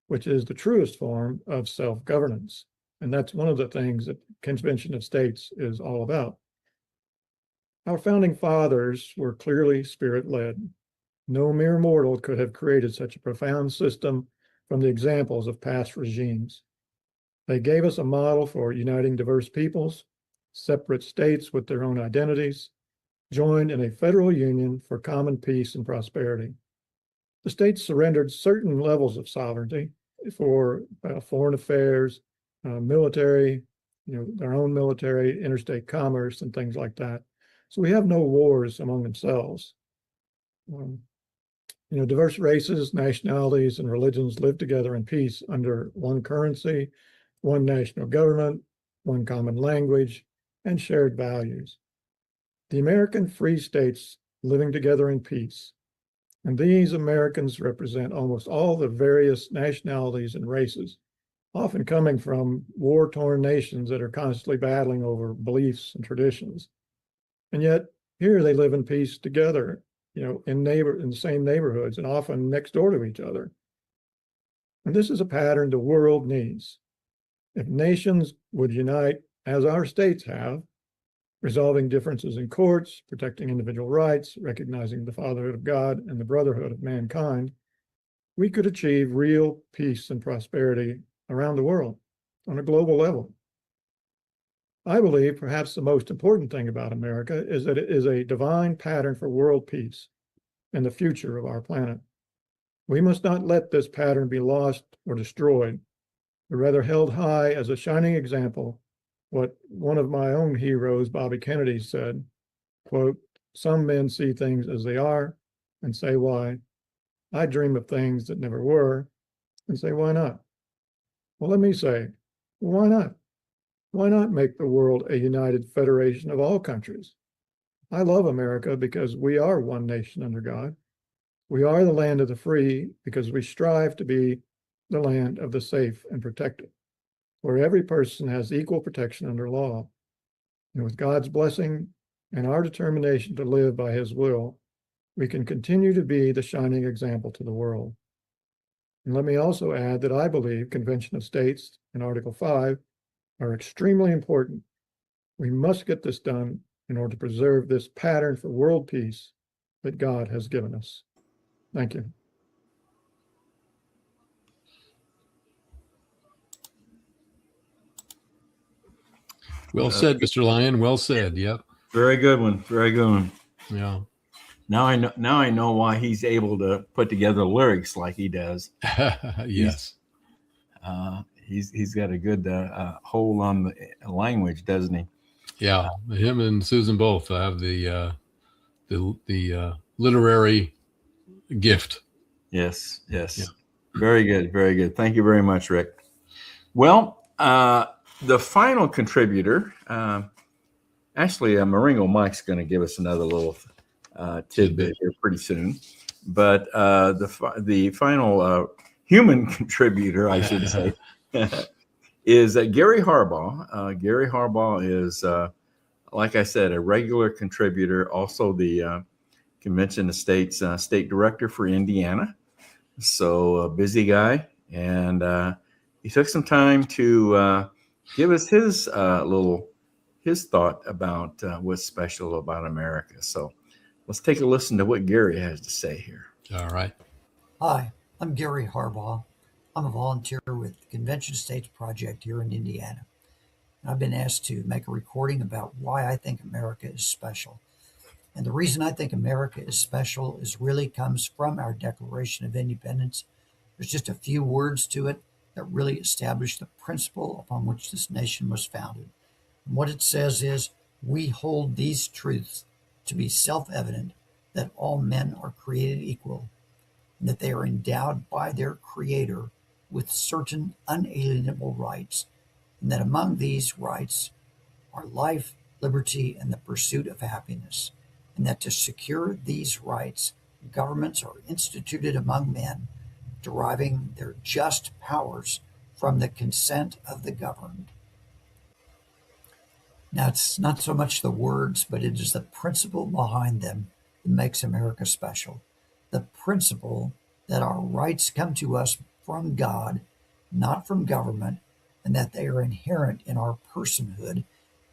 which is the truest form of self-governance. And that's one of the things that the Convention of States is all about. Our founding fathers were clearly spirit-led. No mere mortal could have created such a profound system from the examples of past regimes. They gave us a model for uniting diverse peoples, separate states with their own identities, joined in a federal union for common peace and prosperity. The states surrendered certain levels of sovereignty for foreign affairs, military, their own military, interstate commerce, and things like that. So we have no wars among themselves. Diverse races, nationalities, and religions live together in peace under one currency, one national government, one common language, and shared values. The American free states living together in peace. And these Americans represent almost all the various nationalities and races, often coming from war-torn nations that are constantly battling over beliefs and traditions. And yet here they live in peace together, in the same neighborhoods and often next door to each other. And this is a pattern the world needs. If nations would unite, as our states have, resolving differences in courts, protecting individual rights, recognizing the fatherhood of God and the brotherhood of mankind, we could achieve real peace and prosperity around the world on a global level. I believe perhaps the most important thing about America is that it is a divine pattern for world peace and the future of our planet. We must not let this pattern be lost or destroyed, but rather held high as a shining example. What one of my own heroes, Bobby Kennedy, said, quote, "Some men see things as they are and say why. I dream of things that never were and say why not." Well, let me say, why not? Why not make the world a united federation of all countries? I love America because we are one nation under God. We are the land of the free because we strive to be the land of the safe and protected, where every person has equal protection under law. And with God's blessing and our determination to live by his will, we can continue to be the shining example to the world. And let me also add that I believe Convention of States and Article 5 are extremely important. We must get this done in order to preserve this pattern for world peace that God has given us. Thank you. Well said, Mr. Lyon. Well said. Yep. Very good one. Very good one. Yeah. Now I know why he's able to put together lyrics like he does. Yes. He's got a good hold on the language, doesn't he? Yeah. Him and Susan both have the literary gift. Yes. Yes. Yeah. Very good. Very good. Thank you very much, Rick. Well, the final contributor, actually, Marengo Mike's going to give us another little tidbit here pretty soon. But the final human contributor, I should say, is Gary Harbaugh. Gary Harbaugh is, like I said, a regular contributor, also the Convention of States state director for Indiana. So a busy guy. And he took some time to give us his thought about what's special about America. So let's take a listen to what Gary has to say here. All right. Hi, I'm Gary Harbaugh. I'm a volunteer with the Convention of States Project here in Indiana. I've been asked to make a recording about why I think America is special. And the reason I think America is special really comes from our Declaration of Independence. There's just a few words to it that really establish the principle upon which this nation was founded. And what it says is, we hold these truths to be self-evident, that all men are created equal, and that they are endowed by their Creator with certain unalienable rights, and that among these rights are life, liberty, and the pursuit of happiness, and that to secure these rights, governments are instituted among men, deriving their just powers from the consent of the governed. Now, it's not so much the words, but it is the principle behind them that makes America special. The principle that our rights come to us from God, not from government, and that they are inherent in our personhood,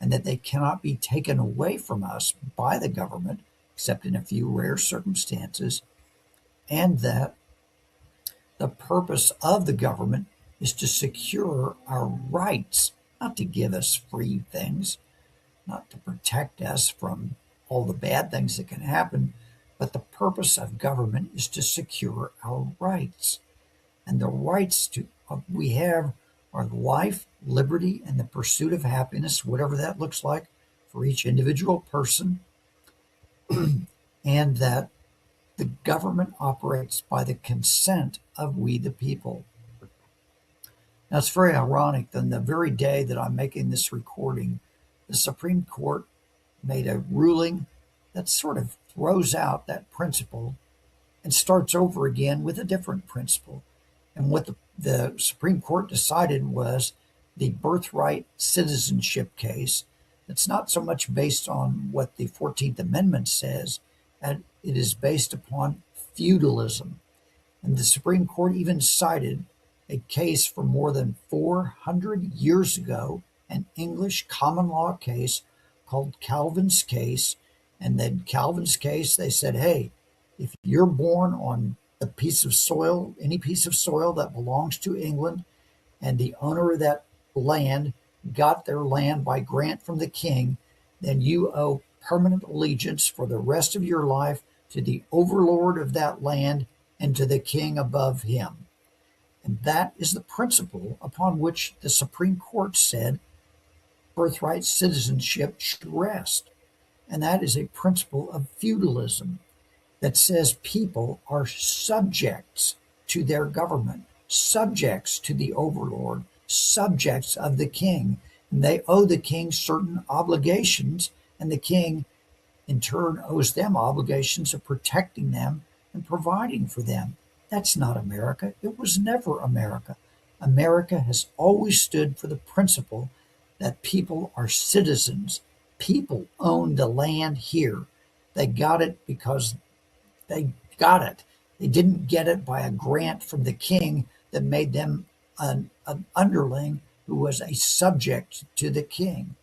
and that they cannot be taken away from us by the government, except in a few rare circumstances, and that the purpose of the government is to secure our rights, not to give us free things, not to protect us from all the bad things that can happen, But the purpose of government is to secure our rights. And the rights we have are life, liberty, and the pursuit of happiness, whatever that looks like for each individual person, and that the government operates by the consent of we the people. Now, it's very ironic that the very day that I'm making this recording, the Supreme Court made a ruling that sort of throws out that principle and starts over again with a different principle. And what the Supreme Court decided was the birthright citizenship case. It's not so much based on what the 14th Amendment says, and it is based upon feudalism. And the Supreme Court even cited a case from more than 400 years ago, an English common law case called Calvin's case. And then Calvin's case, they said, hey, if you're born on a piece of soil, any piece of soil that belongs to England, and the owner of that land got their land by grant from the king, then you owe permanent allegiance for the rest of your life to the overlord of that land and to the king above him. And that is the principle upon which the Supreme Court said birthright citizenship should rest. And that is a principle of feudalism that says people are subjects to their government, subjects to the overlord, subjects of the king. And they owe the king certain obligations, and the king in turn owes them obligations of protecting them and providing for them. That's not America. It was never America. America has always stood for the principle that people are citizens. People own the land here. They got it because they got it. They didn't get it by a grant from the king that made them an underling who was a subject to the king.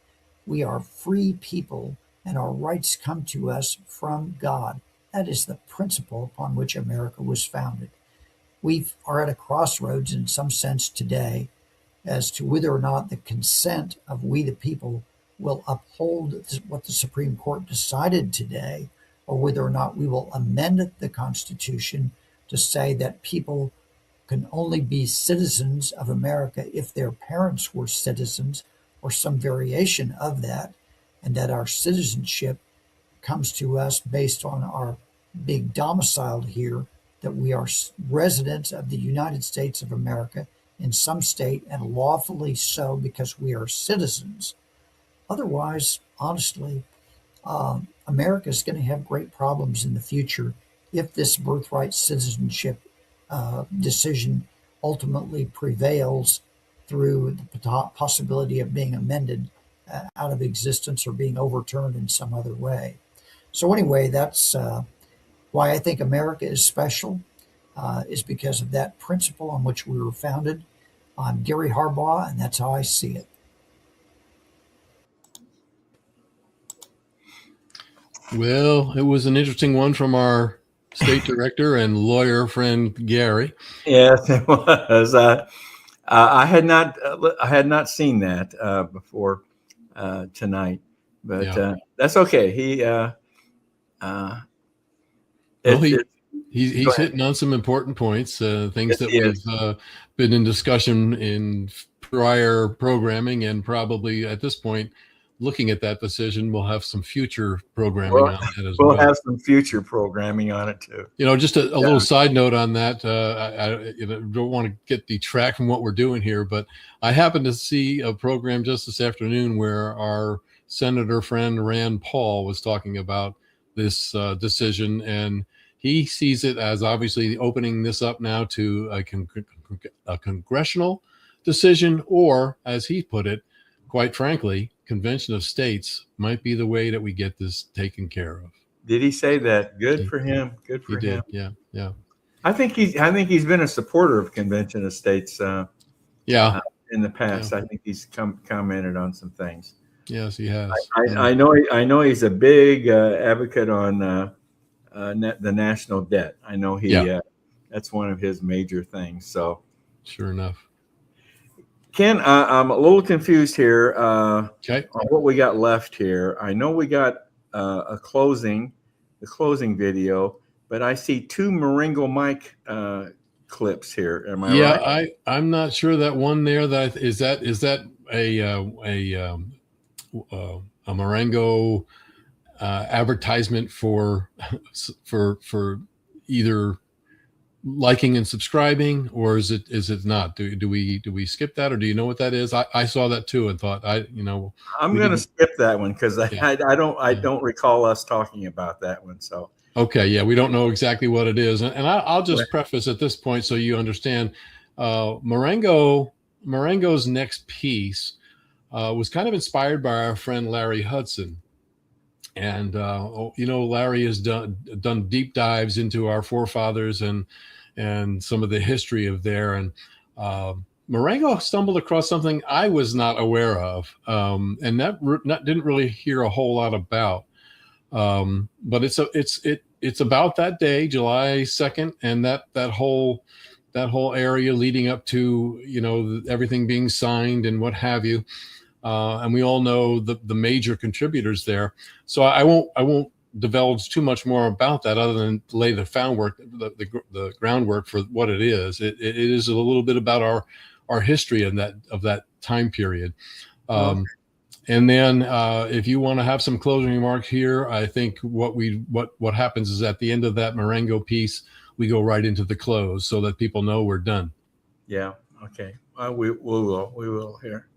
We are free people, and our rights come to us from God. That is the principle upon which America was founded. We are at a crossroads in some sense today as to whether or not the consent of we the people will uphold what the Supreme Court decided today, or whether or not we will amend the Constitution to say that people can only be citizens of America if their parents were citizens or some variation of that, and that our citizenship comes to us based on our being domiciled here, that we are residents of the United States of America in some state, and lawfully so because we are citizens. Otherwise, honestly, America is going to have great problems in the future if this birthright citizenship decision ultimately prevails through the possibility of being amended out of existence or being overturned in some other way. So anyway, that's why I think America is special, is because of that principle on which we were founded. I'm Gary Harbaugh, and that's how I see it. Well, it was an interesting one from our state director and lawyer friend Gary. Yes, it was. I had not seen that before tonight, but Yeah. that's okay. He's hitting on some important points, things Yes, that he we've is. been in discussion in prior programming, and probably at this point, looking at that decision, we'll have some future programming on that as well. We'll have some future programming on it too. Just a little side note on that. I don't want to get detract from what we're doing here, but I happened to see a program just this afternoon where our senator friend Rand Paul was talking about this decision, and he sees it as obviously opening this up now to a congressional decision, or as he put it, quite frankly, convention of states might be the way that we get this taken care of. Did he say that? Good for him. Good for him. Yeah. I think he's been a supporter of convention of states. In the past, I think he's commented on some things. Yes, he has. I know he's a big advocate on the national debt. I know that's one of his major things. So sure enough. Ken, I'm a little confused here on what we got left here. I know we got a closing the closing video, but I see two Marengo Mike clips here. Am I right? I'm not sure that one there. Is that a Marengo advertisement for either liking and subscribing, or is it not? Do we skip that, or do you know what that is? I saw that too and thought I'm going to skip that one because I don't recall us talking about that one. So okay, yeah, we don't know exactly what it is, and I'll just preface at this point so you understand. Marengo's next piece was kind of inspired by our friend Larry Hudson. And Larry has done deep dives into our forefathers and some of the history of there. And Marengo stumbled across something I was not aware of, and that didn't really hear a whole lot about. But it's about that day, July 2nd, and that whole area leading up to everything being signed and what have you. And we all know the major contributors there. So I won't divulge too much more about that other than lay the groundwork for what it is. It is a little bit about our history of that time period. And then if you want to have some closing remarks here, I think what happens is at the end of that Marengo piece, we go right into the close so that people know we're done. Yeah. Okay. We will here.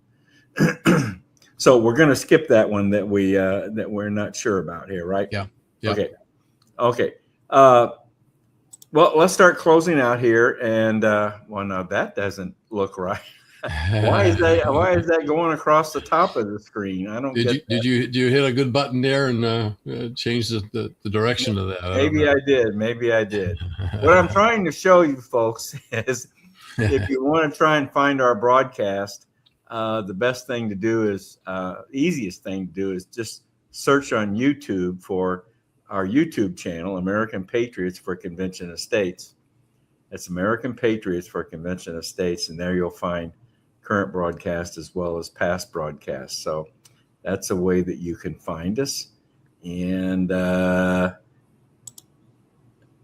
So we're going to skip that one that we're not sure about here, right? Yeah. Okay. Well, let's start closing out here. And no, that doesn't look right. Why is that going across the top of the screen? I don't get that. Did you hit a good button there and change the direction of that? Maybe I did. What I'm trying to show you folks is if you want to try and find our broadcast, the best thing to do is easiest thing to do is just search on YouTube for our YouTube channel, American Patriots for Convention of States. It's American Patriots for Convention of States, and there you'll find current broadcast as well as past broadcasts. So that's a way that you can find us. And I'll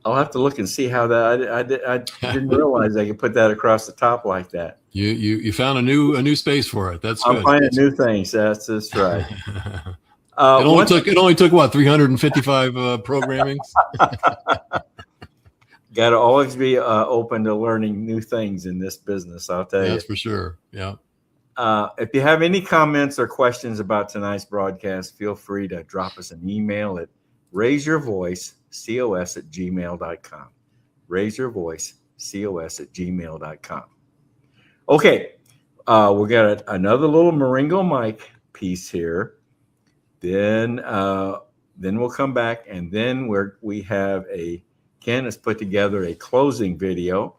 have to look and see how that. I didn't realize I could put that across the top like that. You found a new space for it. That's good. I'm finding new things. That's right. It only took what, 355 programmings. Got to always be open to learning new things in this business. I'll tell you. That's for sure. Yeah. If you have any comments or questions about tonight's broadcast, feel free to drop us an email at raiseyourvoicecos@gmail.com. Raiseyourvoicecos@gmail.com. Okay. We got another little Marengo Mike piece here. Then we'll come back, and then we have Ken has put together a closing video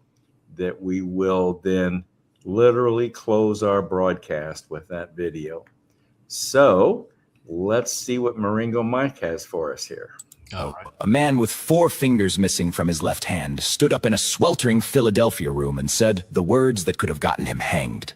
that we will then literally close our broadcast with that video. So let's see what Marengo Mike has for us here. Right. A man with 4 fingers missing from his left hand stood up in a sweltering Philadelphia room and said the words that could have gotten him hanged.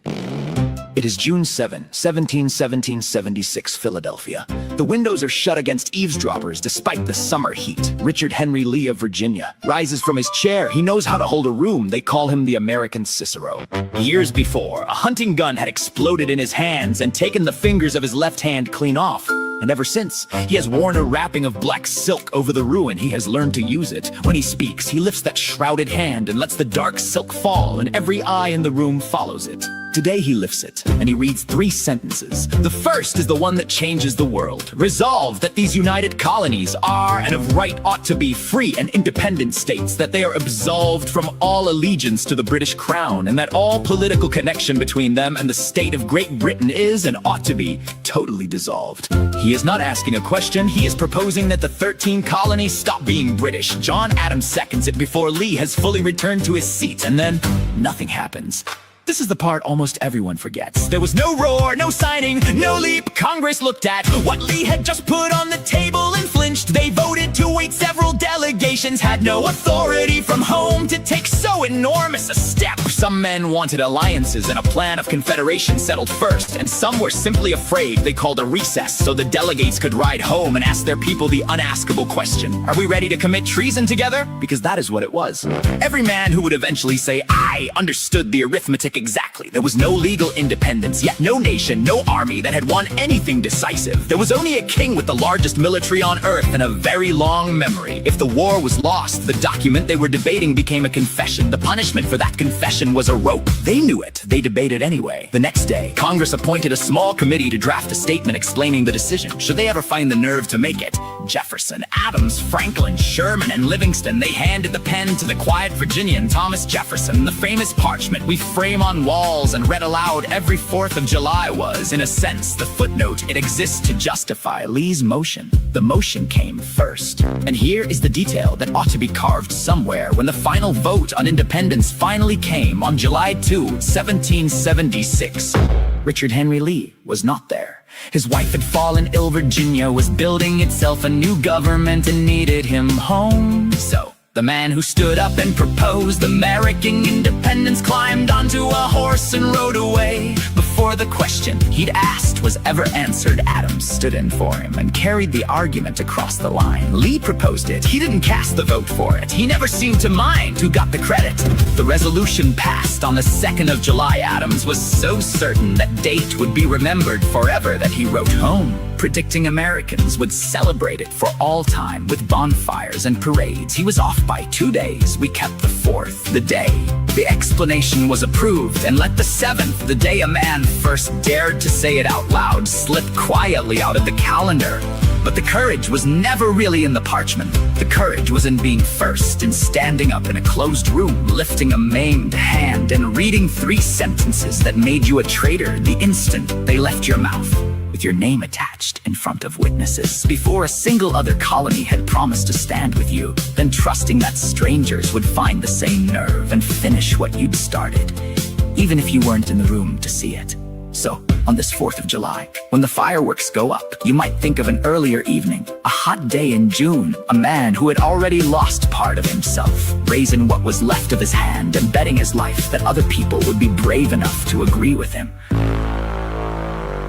It is June 7, 1776, Philadelphia. The windows are shut against eavesdroppers despite the summer heat. Richard Henry Lee of Virginia rises from his chair. He knows how to hold a room. They call him the American Cicero. Years before, a hunting gun had exploded in his hands and taken the fingers of his left hand clean off. And ever since, he has worn a wrapping of black silk over the ruin. He has learned to use it. When he speaks, he lifts that shrouded hand and lets the dark silk fall, and every eye in the room follows it. Today he lifts it, and he reads 3 sentences. The first is the one that changes the world. Resolved that these united colonies are and of right ought to be free and independent states, that they are absolved from all allegiance to the British crown, and that all political connection between them and the state of Great Britain is and ought to be totally dissolved. He is not asking a question. He is proposing that the 13 colonies stop being British. John Adams seconds it before Lee has fully returned to his seat, and then nothing happens. This is the part almost everyone forgets. There was no roar, no signing, no leap. Congress looked at what Lee had just put on the table and flinched. They voted to wait. Several delegations had no authority from home to take so enormous a step. Some men wanted alliances and a plan of confederation settled first, and some were simply afraid. They called a recess so the delegates could ride home and ask their people the unaskable question: are we ready to commit treason together? Because that is what it was. Every man who would eventually say "I" understood the arithmetic exactly. There was no legal independence, yet no nation, no army that had won anything decisive. There was only a king with the largest military on earth and a very long memory. If the war was lost, the document they were debating became a confession. The punishment for that confession was a rope. They knew it. They debated anyway. The next day, Congress appointed a small committee to draft a statement explaining the decision, should they ever find the nerve to make it. Jefferson, Adams, Franklin, Sherman, and Livingston, they handed the pen to the quiet Virginian Thomas Jefferson. The famous parchment we frame on walls and read aloud every 4th of July was, in a sense, the footnote. It exists to justify Lee's motion. The motion came first. And here is the detail that ought to be carved somewhere. When the final vote on independence finally came on July 2, 1776, Richard Henry Lee was not there. His wife had fallen ill. Virginia was building itself a new government and needed him home. So the man who stood up and proposed American independence climbed onto a horse and rode away. Before the question he'd asked was ever answered, Adams stood in for him and carried the argument across the line. Lee proposed it. He didn't cast the vote for it. He never seemed to mind who got the credit. The resolution passed on the 2nd of July. Adams was so certain that date would be remembered forever that he wrote home, predicting Americans would celebrate it for all time with bonfires and parades. He was off by 2 days. We kept the 4th, the day the explanation was approved, and let the 7th, the day a man first dared to say it out loud, slip quietly out of the calendar. But the courage was never really in the parchment. The courage was in being first, in standing up in a closed room, lifting a maimed hand, and reading 3 sentences that made you a traitor the instant they left your mouth, with your name attached in front of witnesses, before a single other colony had promised to stand with you, then trusting that strangers would find the same nerve and finish what you'd started, even if you weren't in the room to see it. So, on this 4th of July, when the fireworks go up, you might think of an earlier evening, a hot day in June, a man who had already lost part of himself, raising what was left of his hand and betting his life that other people would be brave enough to agree with him.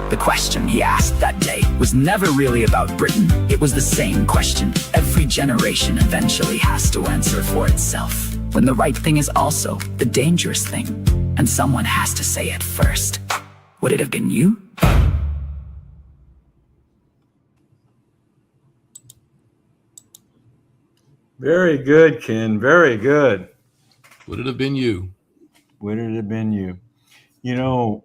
The question he asked that day was never really about Britain. It was the same question every generation eventually has to answer for itself, when the right thing is also the dangerous thing, and someone has to say it first. Would it have been you? Very good, Ken. Very good. Would it have been you? Would it have been you? You know,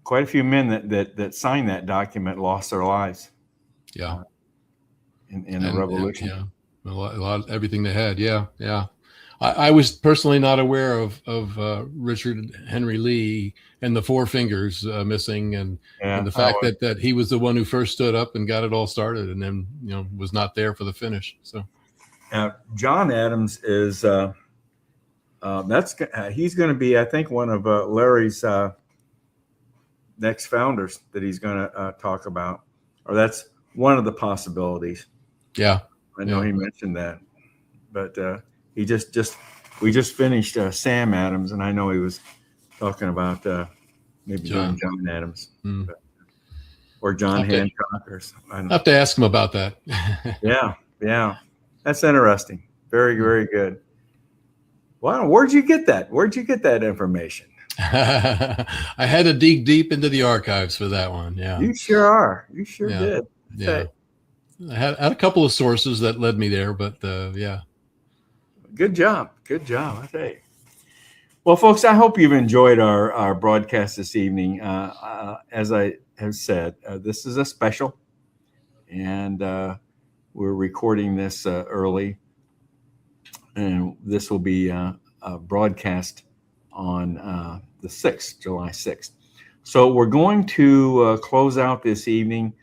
quite a few men that signed that document lost their lives. Yeah. In the revolution. Yeah. A lot, everything they had. Yeah. Yeah. I was personally not aware of Richard Henry Lee and the 4 fingers missing, and the fact that he was the one who first stood up and got it all started, and then was not there for the finish. So, John Adams is he's going to be, I think, one of Larry's next founders that he's going to talk about, or that's one of the possibilities. Yeah, I know he mentioned that, but. We just finished Sam Adams, and I know he was talking about maybe John Adams or John Hancock or something. I have to ask him about that. Yeah, that's interesting. Very, very good. Wow, where'd you get that? Where'd you get that information? I had to dig deep into the archives for that one. Yeah, you sure are. You sure did. Yeah, I had a couple of sources that led me there, but yeah. Good job. Good job. I tell you. Well, folks, I hope you've enjoyed our broadcast this evening. As I have said, this is a special, and we're recording this early, and this will be a broadcast on the 6th, July 6th. So we're going to close out this evening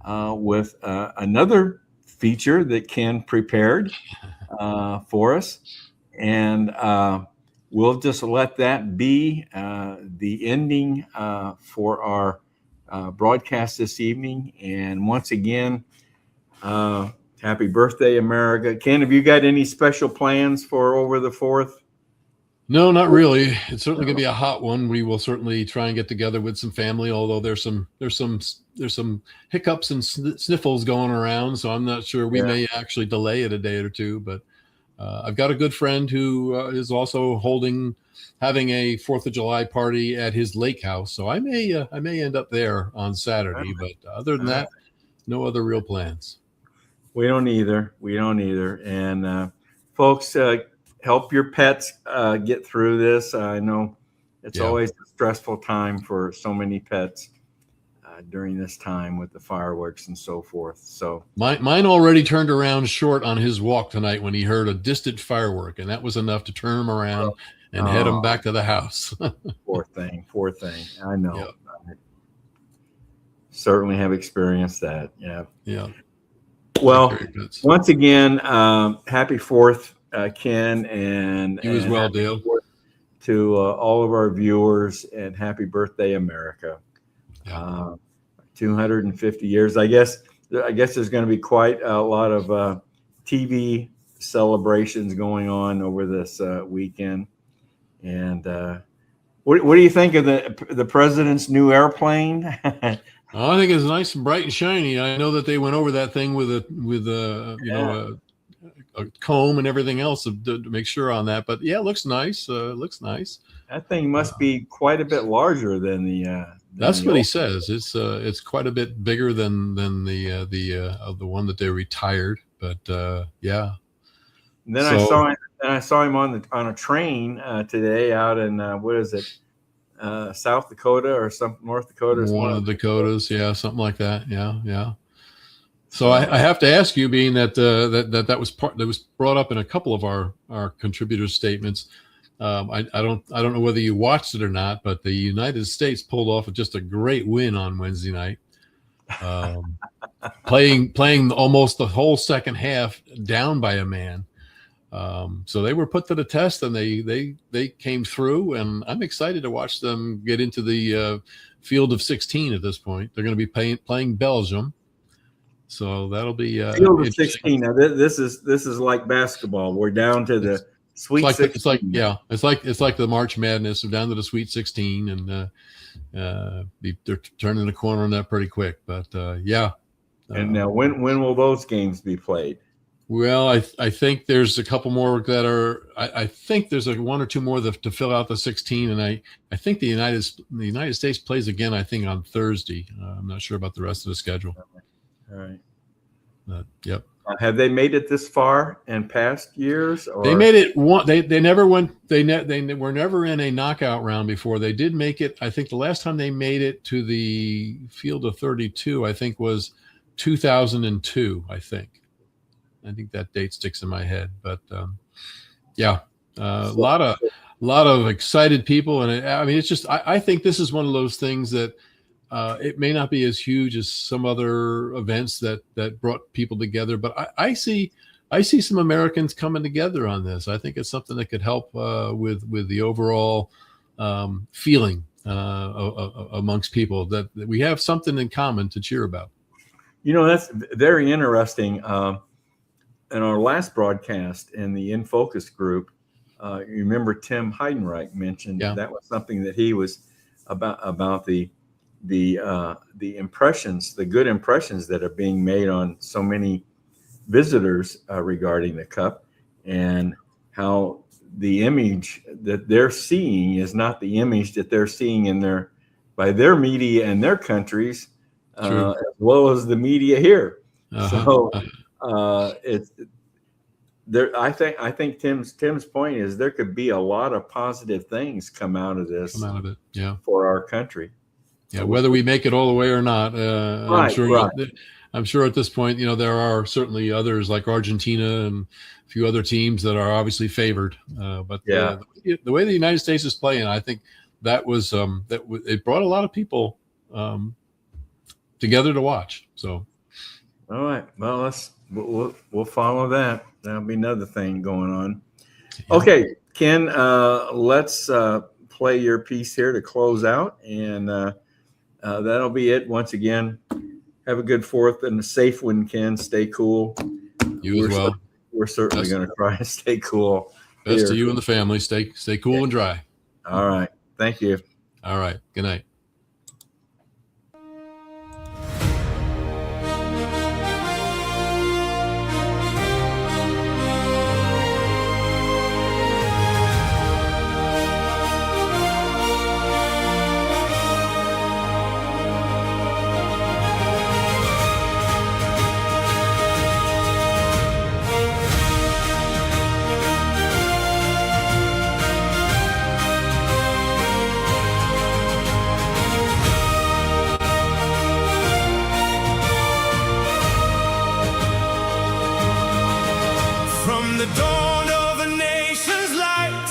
with another feature that Ken prepared for us. And we'll just let that be the ending for our broadcast this evening. And once again, happy birthday, America. Ken, have you got any special plans for over the 4th? No, not really. It's certainly going to be a hot one. We will certainly try and get together with some family, although there's some hiccups and sniffles going around. So I'm not sure. We may actually delay it a day or two, but I've got a good friend who is also having a 4th of July party at his lake house. So I may end up there on Saturday, but other than that, no other real plans. We don't either. And folks, help your pets get through this. I know it's always a stressful time for so many pets during this time with the fireworks and so forth. So mine already turned around short on his walk tonight when he heard a distant firework, and that was enough to turn him around and head him back to the house. Poor thing. I know. Yep. I certainly have experienced that. Yeah. Well, once again, happy 4th, Ken, and you as well, Dale. To all of our viewers, and happy birthday, America. 250 years. I guess there's going to be quite a lot of TV celebrations going on over this weekend. And what do you think of the president's new airplane? I think it's nice and bright and shiny. I know that they went over that thing with a comb and everything else to make sure on that. But yeah, it looks nice. Looks nice. That thing must be quite a bit larger than the. That's what he says. It's quite a bit bigger than the one that they retired. But yeah. And then I saw him on a train today out in what is it, South Dakota or North Dakota? One of the Dakotas, something like that. Yeah. So I have to ask you, being that that was brought up in a couple of our contributors' statements. I don't know whether you watched it or not, but the United States pulled off just a great win on Wednesday night, playing almost the whole second half down by a man. So they were put to the test, and they came through, and I'm excited to watch them get into the field of 16 at this point. They're going to be playing Belgium. So that'll be field of 16. Now this is like basketball. We're down to the Sweet 16. It's like the March Madness. We're down to the Sweet 16, and they're turning the corner on that pretty quick. But And now, when will those games be played? Well, I think there's a couple more that are. I think there's one or two more to fill out the 16, and I think the United States plays again. I think on Thursday. I'm not sure about the rest of the schedule. All right. Yep. Have they made it this far in past years? Or? They made it one. They never went. They were never in a knockout round before. They did make it. I think the last time they made it to the field of 32, I think, was 2002. I think that date sticks in my head. But a lot of excited people, and it's just. I think this is one of those things that. It may not be as huge as some other events that brought people together, but I see some Americans coming together on this. I think it's something that could help with the overall feeling amongst people that we have something in common to cheer about. That's very interesting. In our last broadcast in the In Focus group, you remember Tim Heidenreich mentioned that was something that he was about the impressions, the good impressions that are being made on so many visitors regarding the Cup, and how the image that they're seeing is not the image that they're seeing by their media and their countries, as well as the media here. So it's there. I think Tim's point is there could be a lot of positive things come out of this. For our country. Yeah, whether we make it all the way or not, I'm sure at this point, there are certainly others like Argentina and a few other teams that are obviously favored. But the way the United States is playing, I think that was it brought a lot of people together to watch. So, all right, well, we'll follow that. That'll be another thing going on. Yeah. Okay, Ken, let's play your piece here to close out, and that'll be it. Once again, have a good 4th and a safe one, Ken. Stay cool. You as well. We're certainly Best- going to try and stay cool. Best here. to you and the family. Stay cool and dry. All right. Thank you. All right. Good night. From the dawn of a nation's light,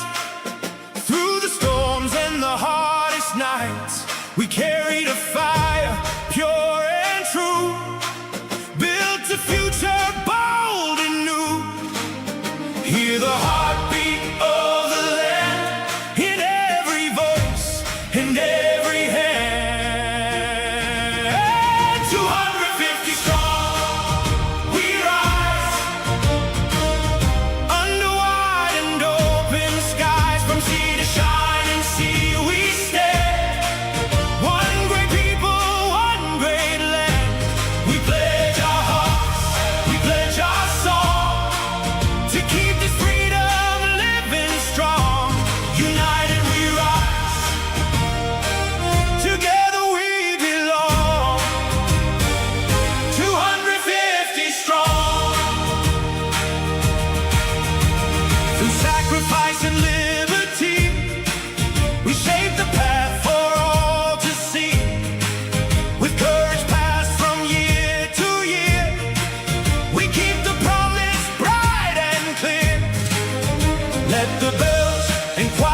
through the storms and the hardest nights, we carried a fire pure and true, built a future bold and new. Hear the heartbeat of the land in every voice and every hand. 250 strong, we rise under wide and open skies, from sea to shining sea we stand. One great people, one great land. We pledge our hearts, we pledge our song, to keep this freedom living strong. United we rise, together we belong. 250 strong. Through sacrifice and liberty, we shape the path for all to see. With courage passed from year to year, we keep the promise bright and clear. Let the bells and choirs